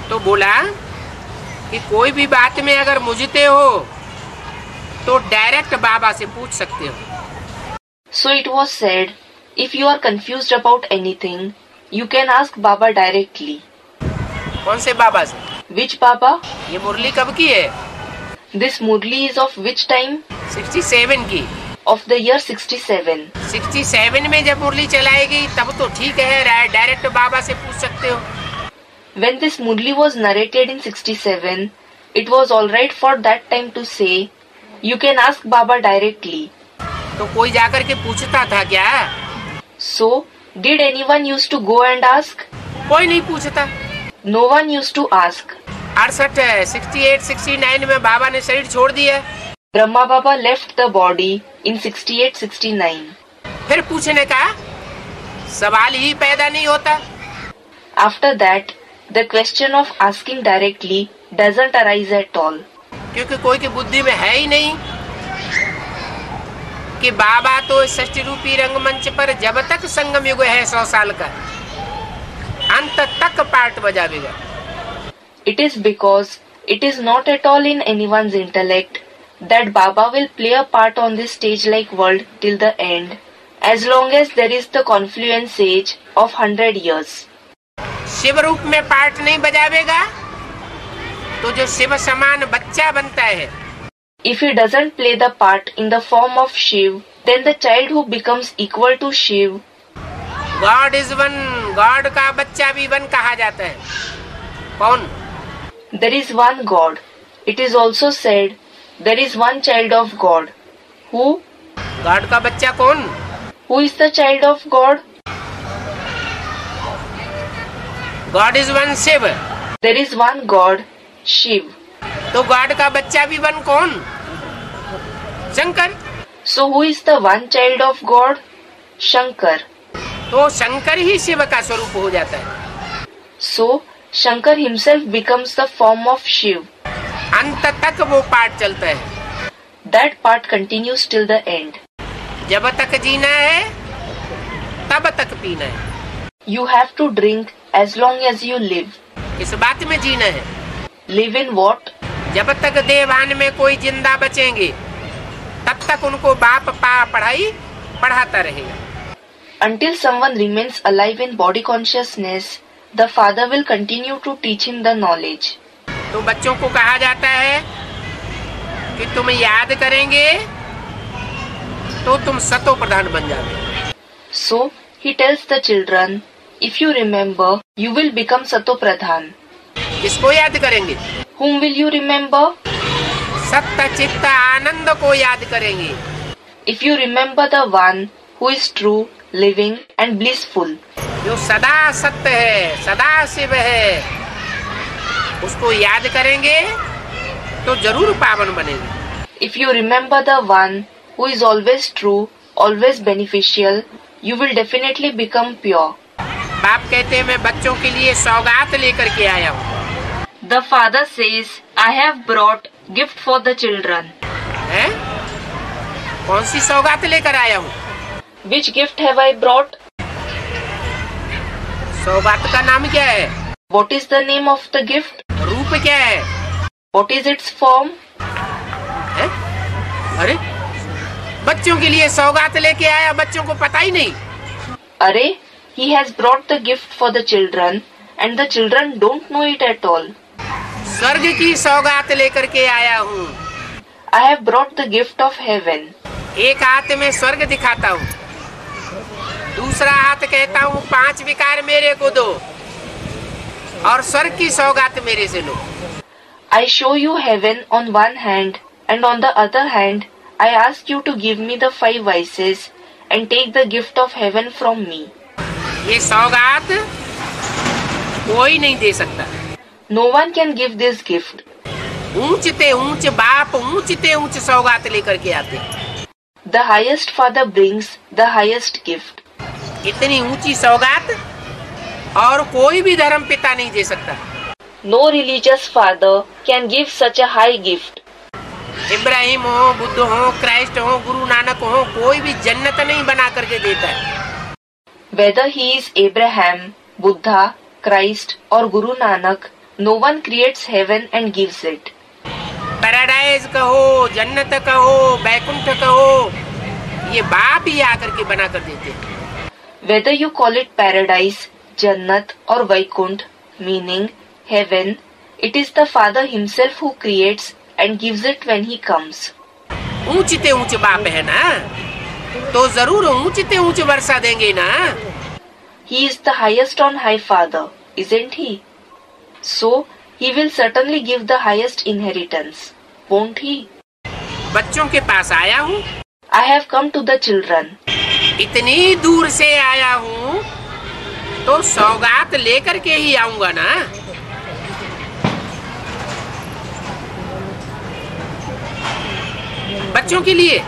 तो बोला कि कोई भी बात में अगर मुझते हो तो डायरेक्ट बाबा से पूछ सकते हो। So it was said, if you are confused about anything, you can ask Baba directly. कौन से बाबा से? Which Baba? ये मुरली कब की है? This Murli is of which time? 67 की। Of the year 67. 67 में जब मुरली चलाएगी तब तो ठीक है, डायरेक्ट बाबा से पूछ सकते हो। When this Murli was narrated in 67, it was alright for that time to say, you can ask Baba directly. तो कोई जाकर के पूछता था क्या? So, did anyone used to go and ask? कोई नहीं पूछता। No one used to ask. 68, 68, 69 में बाबा ने शरीर छोड़ दिया। Brahma Baba left the body in 68-69. फिर पूछने का सवाल ही पैदा नहीं होता। After that, the question of asking directly doesn't arise at all. क्योंकि कोई की बुद्धि में है ही नहीं कि बाबा तो षष्ठी रूपी रंगमंच पर जब तक संगम युग है 100 साल का, अंत तक part बजावेगा। It is because it is not at all in anyone's intellect that Baba will play a part on this stage-like world till the end, as long as there is the confluence age of 100 years. Shiv रूप में part नहीं बजावेगा तो जो शिव समान बच्चा बनता है, If he doesn't play the part in the form of Shiv, then the child who becomes equal to Shiv, God is one, God का बच्चा भी वन कहा जाता है। कौन? there is one God. It is also said, there is one child of God. Who? God का बच्चा कौन? Who is the child of God? God is one Shiv. There is one God, Shiv. तो God का बच्चा भी one कौन? Shankar. So who is the one child of God? Shankar. तो शंकर ही शिव का स्वरूप हो जाता है। So Shankar himself becomes the form of Shiv. अंत तक वो पाठ चलता है। That part continues till the end. जब तक जीना है तब तक पीना है। You have to drink as long as you live. किस बात में जीना है? Live in what? जब तक देवान में कोई जिंदा बचेंगे तब तक उनको बाप पढ़ाई पढ़ाता रहेगा। Until someone remains alive in body consciousness, the father will continue to teach him the knowledge. तो बच्चों को कहा जाता है कि तुम याद करेंगे तो तुम सतो प्रधान बन जाओगे। So he tells the children, if you remember, you will become Sato Pradhan. किसको याद करेंगे? Whom will you remember? सत्य चित्त आनंद को याद करेंगे। If you remember the one who is true, living and blissful, जो सदा सत्य है, सदा शिव है, उसको याद करेंगे तो जरूर पावन बनेंगे। if you remember the one who is always true, always beneficial, you will definitely become pure. बाप कहते हैं मैं बच्चों के लिए सौगात लेकर के आया हूँ। The father says, I have brought gift for the children. हैं? कौन सी सौगात लेकर आया हूँ? Which gift have I brought? सौगात का नाम क्या है? What is the name of the gift? रूप क्या है? What is its form? हैं? अरे बच्चों के लिए सौगात लेके आया, बच्चों को पता ही नहीं। Array, he has brought the gift for the children and the children don't know it at all. स्वर्ग की सौगात लेकर के आया हूँ। I have brought the gift of heaven. एक हाथ में स्वर्ग दिखाता हूँ, दूसरा हाथ कहता हूँ 5 विकार मेरे को दो और स्वर्ग की सौगात मेरे से लो। I show you heaven on one hand and on the other hand I ask you to give me the 5 vices and take the gift of heaven from me. ये सौगात कोई नहीं दे सकता। No one can give this gift. ऊंचते ऊंच बाप ऊंचते ऊंच सौगात लेकर के आते हैं। The highest father brings the highest gift. इतनी ऊंची सौगात और कोई भी धर्म पिता नहीं दे सकता। No religious father can give such a high gift. Ibrahim हो, बुद्ध हो, क्राइस्ट हो, गुरु नानक हो, कोई भी जन्नत नहीं बना करके देता है। Whether he is Abraham, Buddha, Christ or Guru Nanak, no one creates heaven and gives it. Paradise कहो, जन्नत कहो, बैकुंठ कहो, ये बाप ही आकर के बना कर देते हैं। Whether you call it paradise, Jannat or Vaikunt, meaning heaven, it is the Father himself who creates and gives it when he comes. ऊंचते ऊंच बाप है ना, तो जरूर ऊंचते ऊंच वर्षा देंगे ना। He is the highest on high Father, isn't he? So, he will certainly give the highest inheritance, won't he? बच्चों के पास आया हूँ, I have come to the children. इतनी दूर से आया हूँ तो सौगात लेकर के ही आऊंगा ना। बच्चों के लिए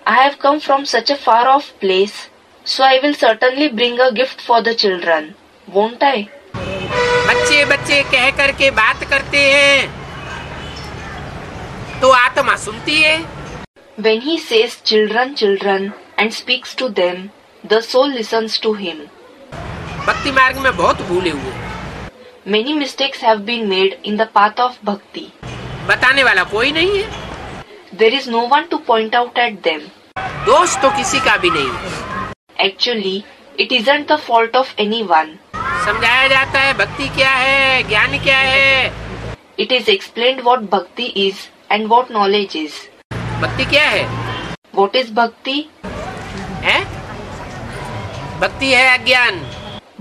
I have come from such a far off place, so I will certainly bring a gift for the children, won't I? बच्चे बच्चे कह करके बात करते हैं तो आत्मा सुनती है। When he says children, children and speaks to them, the soul listens to him. भक्ति मार्ग में बहुत भूले हुए, Many mistakes have been made in the path of bhakti. बताने वाला कोई नहीं है, There is no one to point out at them. दोष तो किसी का भी नहीं है। Actually, it isn't the fault of anyone. समझाया जाता है भक्ति क्या है, ज्ञान क्या है। It is explained what bhakti is and what knowledge is. भक्ति क्या है? What is bhakti? है? भक्ति है अज्ञान।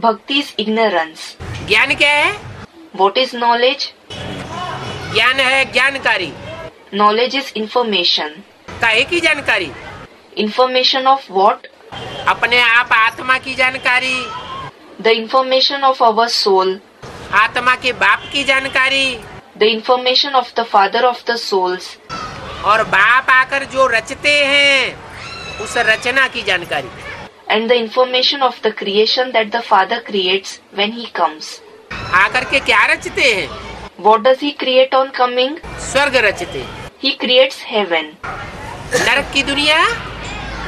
Bhakti is ignorance. ज्ञान क्या है? What is knowledge? ज्ञान है ज्ञानकारी। Knowledge is information. काहे की जानकारी? Information of what? अपने आप आत्मा की जानकारी, The information of our soul. आत्मा के बाप की जानकारी, The information of the father of the souls. और बाप आकर जो रचते हैं उस रचना की जानकारी। And the information of the creation that the father creates when he comes. आकर के क्या रचते हैं? What does he create on coming? स्वर्ग रचते हैं। He creates heaven. नरक की दुनिया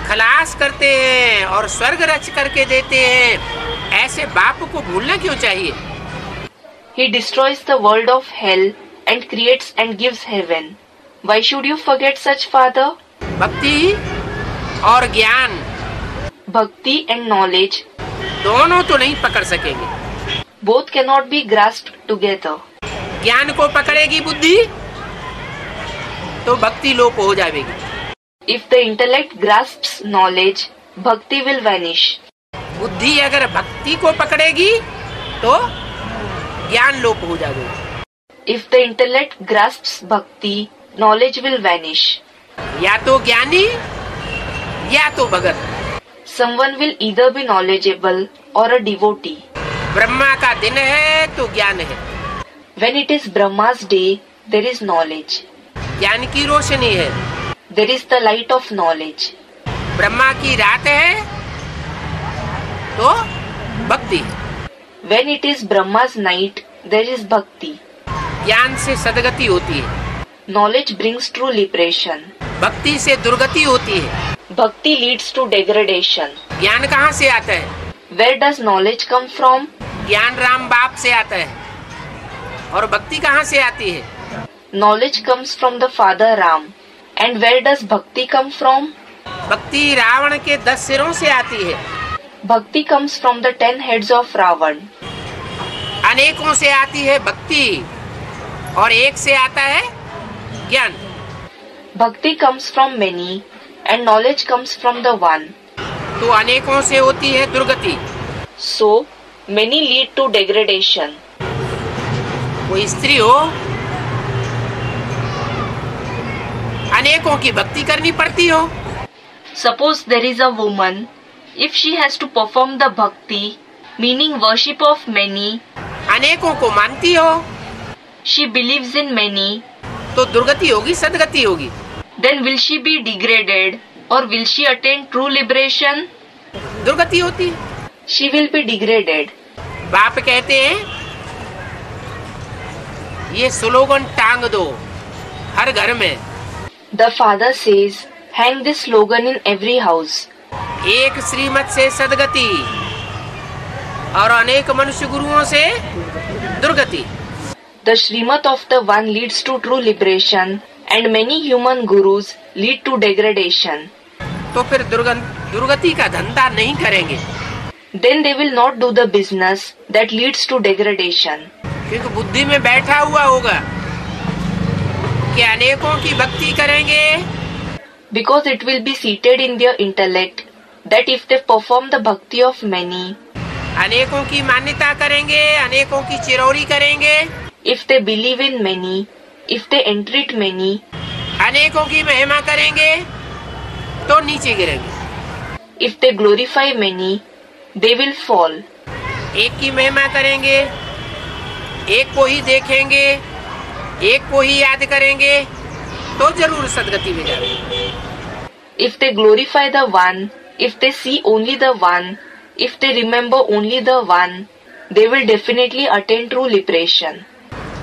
खलास करते हैं और स्वर्ग रच करके देते हैं। ऐसे बाप को भूलना क्यों चाहिए? He destroys the world of hell and creates and gives heaven. Why should you forget such Father? भक्ति और ज्ञान, Bhakti and knowledge, दोनों तो नहीं पकड़ सकेंगे। both cannot be grasped together. ज्ञान को पकड़ेगी बुद्धि तो भक्ति लोप हो जाएगी। If the intellect grasps knowledge, bhakti will vanish. बुद्धि अगर भक्ति को पकड़ेगी तो ज्ञान लोप हो जाएगा। If the intellect grasps bhakti, knowledge will vanish. या तो ज्ञानी या तो भगत। Someone will either be knowledgeable or a devotee. Brahma का दिन है तो ज्ञान है, When it is Brahma's day, there is knowledge. ज्ञान की रोशनी है। There is the light of knowledge. Brahma की रात है तो भक्ति है। When it is Brahma's night, there is bhakti. ज्ञान से सदगति होती है, Knowledge brings true liberation. भक्ति से दुर्गति होती है। Bhakti leads to degradation. ज्ञान कहाँ से आता है? Where does knowledge come from? ज्ञान राम बाप से आता है। और भक्ति कहाँ से आती है? Knowledge comes from the Father Ram. And where does bhakti come from? भक्ति रावण के 10 सिरों से आती है। Bhakti comes from the 10 heads of Ravan. अनेकों से आती है भक्ति और एक से आता है ज्ञान। Bhakti comes from many and knowledge comes from the one. तो अनेकों से होती है दुर्गति। So, many lead to degradation. कोई स्त्री हो, अनेकों की भक्ति करनी पड़ती हो। Suppose there is a woman, if she has to perform the bhakti, meaning worship of many, अनेकों को मानती हो she believes in many, तो दुर्गति होगी, सदगति होगी। then will she be degraded or will she attain true liberation? दुर्गति होती है। She will be degraded. बाप कहते हैं ये स्लोगन टांग दो हर घर में। The father says, hang this slogan in every house. एक श्रीमत से सदगति और अनेक मनुष्य गुरुओं से दुर्गति। The Srimad of the one leads to true liberation and many human gurus lead to degradation. तो फिर दुर्गति का धंधा नहीं करेंगे, Then they will not do the business that leads to degradation. क्योंकि बुद्धि में बैठा हुआ होगा कि अनेकों की भक्ति करेंगे Because it will be seated in their intellect that if they perform the bhakti of many, अनेकों की मान्यता करेंगे, अनेकों की चिरौरी करेंगे, if they believe in many, if they entreat many, अनेकों की महिमा करेंगे तो नीचे गिरेंगे। if they glorify many, they will fall. एक की महिमा करेंगे, एक को ही देखेंगे, एक को ही याद करेंगे तो जरूर सदगति में जाएंगे। If they glorify the one, if they see only the one, if they remember only the one, they will definitely attain true liberation.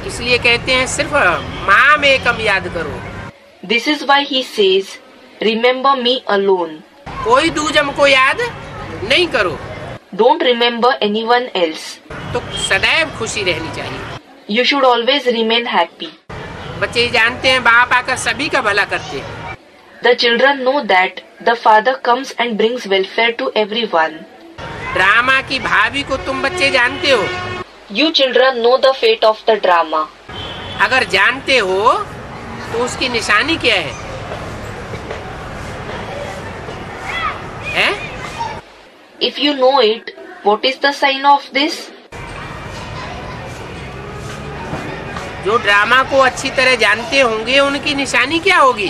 इसलिए कहते हैं सिर्फ माम एकम याद करो। This is why he says, remember me alone. कोई दूजम को याद नहीं करो। Don't remember anyone else. तो सदैव खुशी रहनी चाहिए। You should always remain happy. बच्चे जानते हैं बाप आकर सभी का भला करते हैं। The children know that the father comes and brings welfare to everyone. Drama की भाभी को तुम बच्चे जानते हो। You children know the fate of the drama. अगर जानते हो तो उसकी निशानी क्या है? हैं? If you know it, what is the sign of this? जो ड्रामा को अच्छी तरह जानते होंगे उनकी निशानी क्या होगी?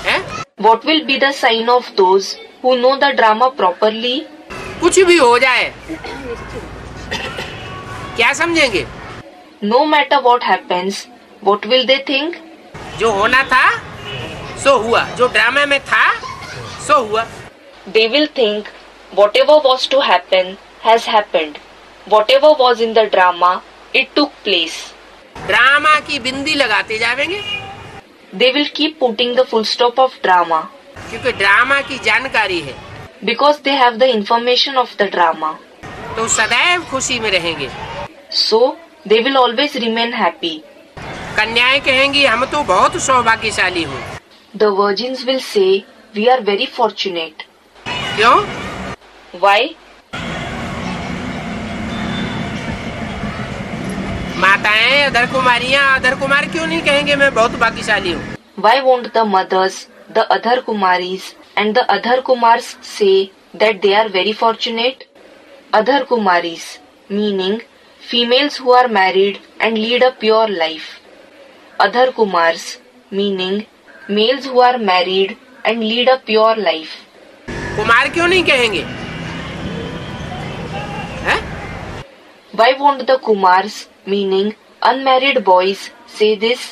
हैं? What will be the sign of those who know the drama properly? कुछ भी हो जाए क्या समझेंगे? No matter what happens, what will they think? जो होना था सो हुआ, जो ड्रामा में था सो हुआ। They will think whatever was to happen has happened. Whatever was in the drama, it took place. Drama की बिंदी लगाते जाएंगे They will keep putting the full stop of drama क्योंकि ड्रामा की जानकारी है, because they have the information of the drama. तो सदैव खुशी में रहेंगे। So, they will always remain happy. कन्याएं कहेंगी हम तो बहुत सौभाग्यशाली हूँ। The virgins will say, we are very fortunate. क्यों? Why? माताएं अधर कुमारियां अधर कुमार क्यों नहीं कहेंगे मैं बहुत भाग्यशाली हूँ? Why won't the mothers, the other Kumaris and the other Kumars say that they are very fortunate? Other Kumaris, meaning females who are married and lead a pure life. Other Kumars, meaning males who are married and lead a pure life. Kumar क्यों नहीं कहेंगे? हैं? Why won't the Kumars, meaning unmarried boys, say this?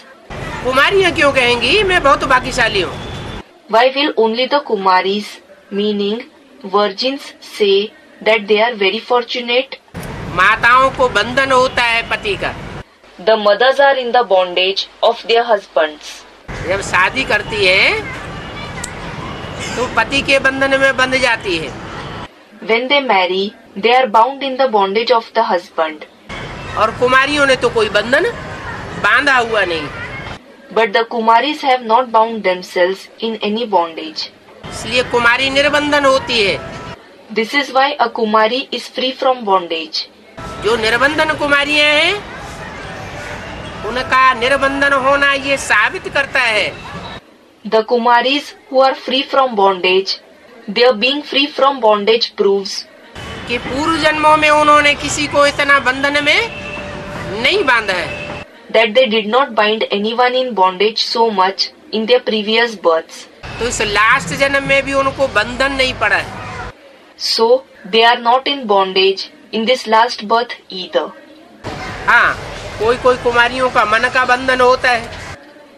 कुमारियां क्यों कहेंगी मैं बहुत भाग्यशाली हूँ? Why will only the Kumaris, meaning virgins, say that they are very fortunate? माताओं को बंधन होता है पति का। The mothers are in the bondage of their husbands. जब शादी करती है तो पति के बंधन में बंध जाती है। When they marry, they are bound in the bondage of the husband. और कुमारियों ने तो कोई बंधन बांधा हुआ नहीं, But the Kumaris have not bound themselves in any bondage. इसलिए कुमारी निर्बंधन होती है। This is why a Kumari is free from bondage. जो निर्बंधन कुमारियां हैं उनका निर्बंधन होना ये साबित करता है The Kumaris who are free from bondage, their being free from bondage proves कि पूर्व जन्मों में उन्होंने किसी को इतना बंधन में नहीं बांधा है। that they did not bind anyone in bondage so much in their previous births. तो इस लास्ट जन्म में भी उनको बंधन नहीं पड़ा है। So they are not in bondage in this last birth either. हाँ, कोई कोई कुमारियों का मन का बंधन होता है।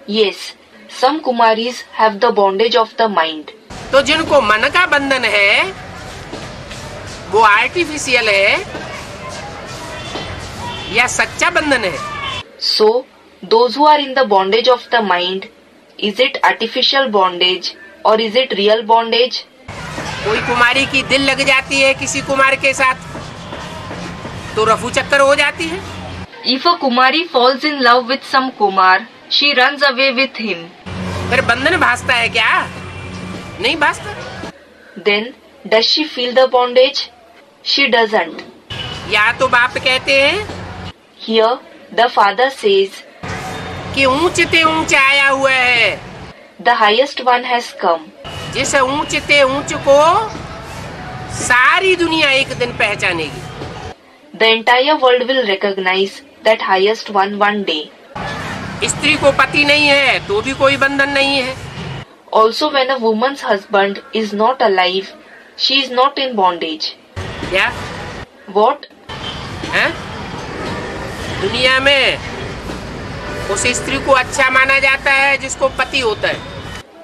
Yes, some Kumaris have the bondage of the mind. तो जिनको मन का बंधन है वो आर्टिफिशियल है या सच्चा बंधन है? So those who are in the bondage of the mind, is it artificial bondage or is it real bondage? कोई कुमारी की दिल लग जाती है किसी कुमार के साथ तो रफू चक्कर हो जाती है। If a Kumari falls in love with some Kumar, she runs away with him. फिर बंधन भासता है क्या? नहीं भासता। Then does she feel the bondage? She doesn't. या तो बाप कहते हैं Here the father says, कि ऊंच ते ऊंच आया हुआ है, the highest one has come. जिस ऊंच ते ऊंच को सारी दुनिया एक दिन पहचानेगी। The entire world will recognize that highest one day. स्त्री को पति नहीं है तो भी कोई बंधन नहीं है। Also when a woman's husband is not alive, she is not in bondage. क्या? What? है? दुनिया में उस स्त्री को अच्छा माना जाता है जिसको पति होता है।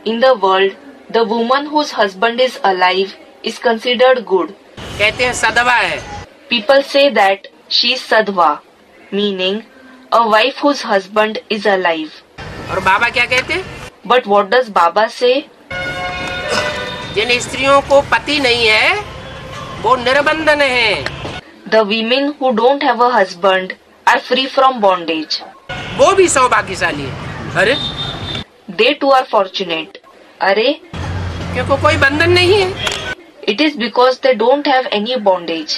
In the world, the woman whose husband is alive is considered good. कहते हैं सदवा है। People say that she is sadhva, meaning a wife whose husband is alive. और बाबा क्या कहते हैं? But what does Baba say? जिन स्त्रियों को पति नहीं है वो निर्बंधन है। The women who don't have a husband are free from bondage. वो भी सौभाग्यशाली है। अरे They too are fortunate. अरे, क्योंकि कोई बंधन नहीं है। it is because they don't have any bondage.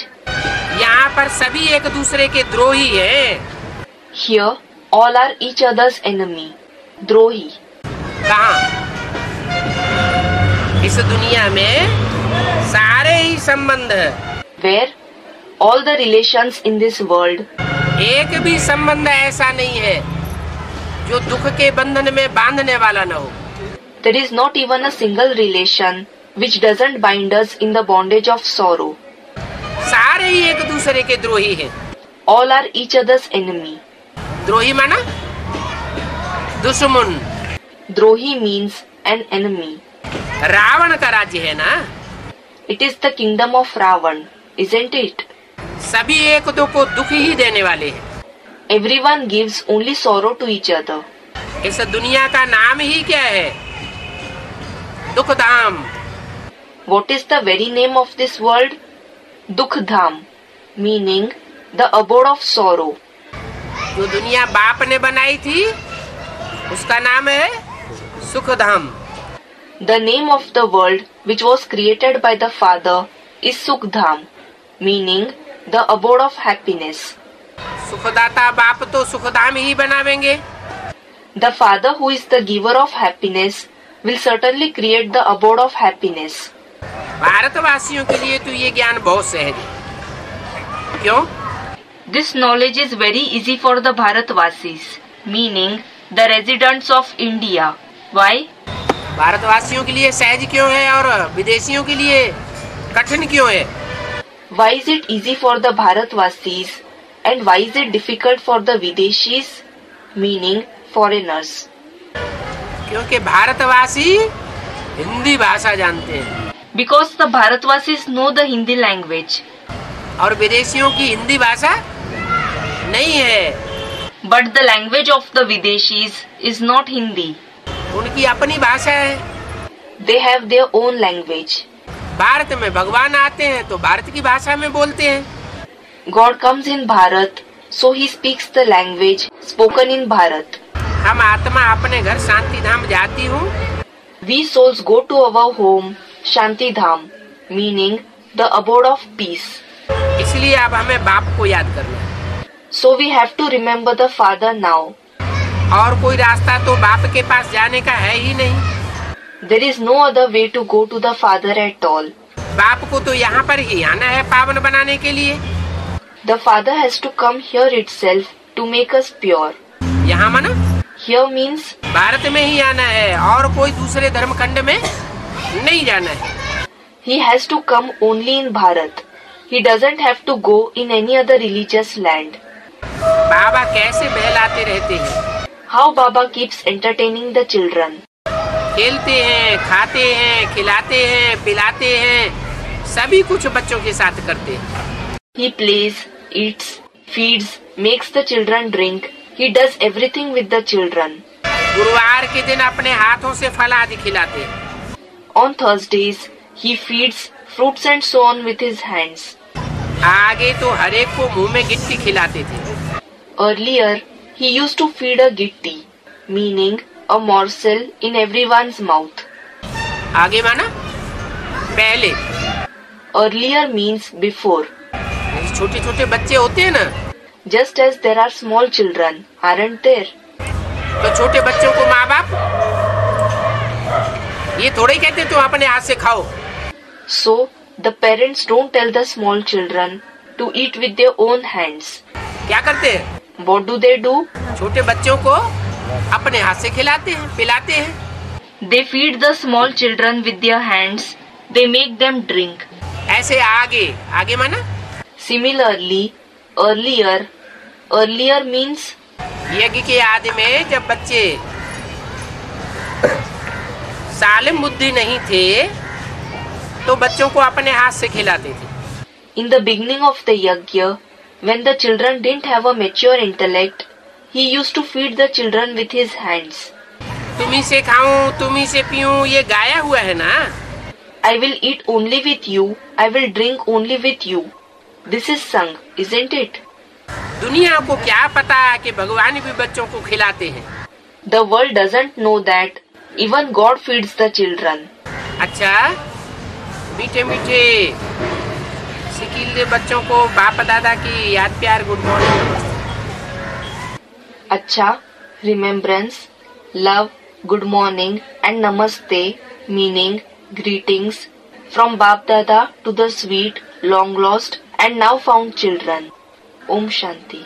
यहाँ पर सभी एक दूसरे के द्रोही हैं। Here, all are each other's enemy. द्रोही. कहाँ? इस दुनिया में सारे ही संबंध है। Where all the relations in this world, एक भी संबंध ऐसा नहीं है जो दुख के बंधन में बांधने वाला न हो। there is not even a single relation which doesn't bind us in the bondage of sorrow. सारे ही एक दूसरे के द्रोही हैं। All are each other's enemy. द्रोही माना दुश्मन। द्रोही means an enemy. रावण का राज्य है ना। It is the kingdom of Ravan, isn't it? सभी एक दो को दुख ही देने वाले हैं। Everyone gives only sorrow to each other. इस दुनिया का नाम ही क्या है? दुखधाम। What is the very name of this world? Dukhdham, meaning the abode of sorrow. जो दुनिया बाप ने बनाई थी उसका नाम है Sukhdham. The name of the world which was created by the Father is Sukhdam, meaning the abode of happiness. सुखदाता बाप तो सुखधाम ही बनावेंगे। The Father who is the giver of happiness will certainly create the abode of happiness. भारतवासियों के लिए तो ये ज्ञान बहुत सहज है। क्यों? This knowledge is very easy for the Bharatvasis, meaning the residents of India. Why? भारतवासियों के लिए सहज क्यों है और विदेशियों के लिए कठिन क्यों है? Why is it easy for the Bharatvasis and why is it difficult for the Videshis, meaning foreigners? क्योंकि भारतवासी हिंदी भाषा जानते हैं। Because the Bharatvasis know the Hindi language. और विदेशियों की हिंदी भाषा नहीं है। But the language of the Videshis is not Hindi. उनकी अपनी भाषा है। They have their own language. Bharat में भगवान आते हैं तो भारत की भाषा में बोलते हैं। God comes in Bharat, so he speaks the language spoken in Bharat. हम आत्मा अपने घर शांति धाम जाती हूँ। We souls go to our home, Shanti Dham, meaning the abode of peace. इसलिए अब हमें बाप को याद करना है। So we have to remember the Father now. और कोई रास्ता तो बाप के पास जाने का है ही नहीं। There is no other way to go to the Father at all. बाप को तो यहाँ पर ही आना है पावन बनाने के लिए। The Father has to come here itself to make us pure. यहाँ माना Here means भारत में ही आना है और कोई दूसरे धर्म खंड में नहीं जाना है। he has to come only in Bharat. He doesn't have to go in any other religious land. बाबा कैसे बहलाते रहते हैं। How Baba keeps entertaining the children. खेलते हैं, खाते हैं, खिलाते हैं, पिलाते हैं, सभी कुछ बच्चों के साथ करते हैं। He plays, eats, feeds, makes the children drink. He does everything with the children. गुरुवार के दिन अपने हाथों से फल आदि खिलाते हैं। On Thursdays, he feeds fruits and so on with his hands. आगे तो हर एक को मुंह में गिट्टी खिलाते थे। Earlier, he used to feed a gitti, meaning a morsel in everyone's mouth. आगे माना पहले। Earlier means before. छोटे छोटे बच्चे होते हैं ना, Just as there are small children, aren't there? तो छोटे बच्चों को माँ बाप ये थोड़े ही कहते तुम अपने हाथ से खाओ। So, the parents don't tell the small children to eat with their own hands. क्या करते हैं? What do they do? छोटे बच्चों को अपने हाथ से खिलाते हैं, पिलाते हैं। They feed the small children with their hands. They make them drink. ऐसे आगे आगे माना Similarly, earlier means यज्ञ के आदि में जब बच्चे सालिम बुद्धि नहीं थे तो बच्चों को अपने हाथ से खिलाते थे। in the beginning of the yajna, when the children didn't have a mature intellect, he used to feed the children with his hands. तुम्ही से खाऊं, तुम्ही से पीऊं, ये गाया हुआ है ना। I will eat only with you. I will drink only with you. This is sung, isn't it? दुनिया को क्या पता कि भगवान भी बच्चों को खिलाते हैं। The world doesn't know that even God feeds the children. अच्छा, मीठे मीठे सिकीले बच्चों को बाप दादा की याद प्यार good morning. Acha, remembrance, love, good morning and namaste, meaning greetings from Bap Dada to the sweet, long lost and now found children. Om Shanti.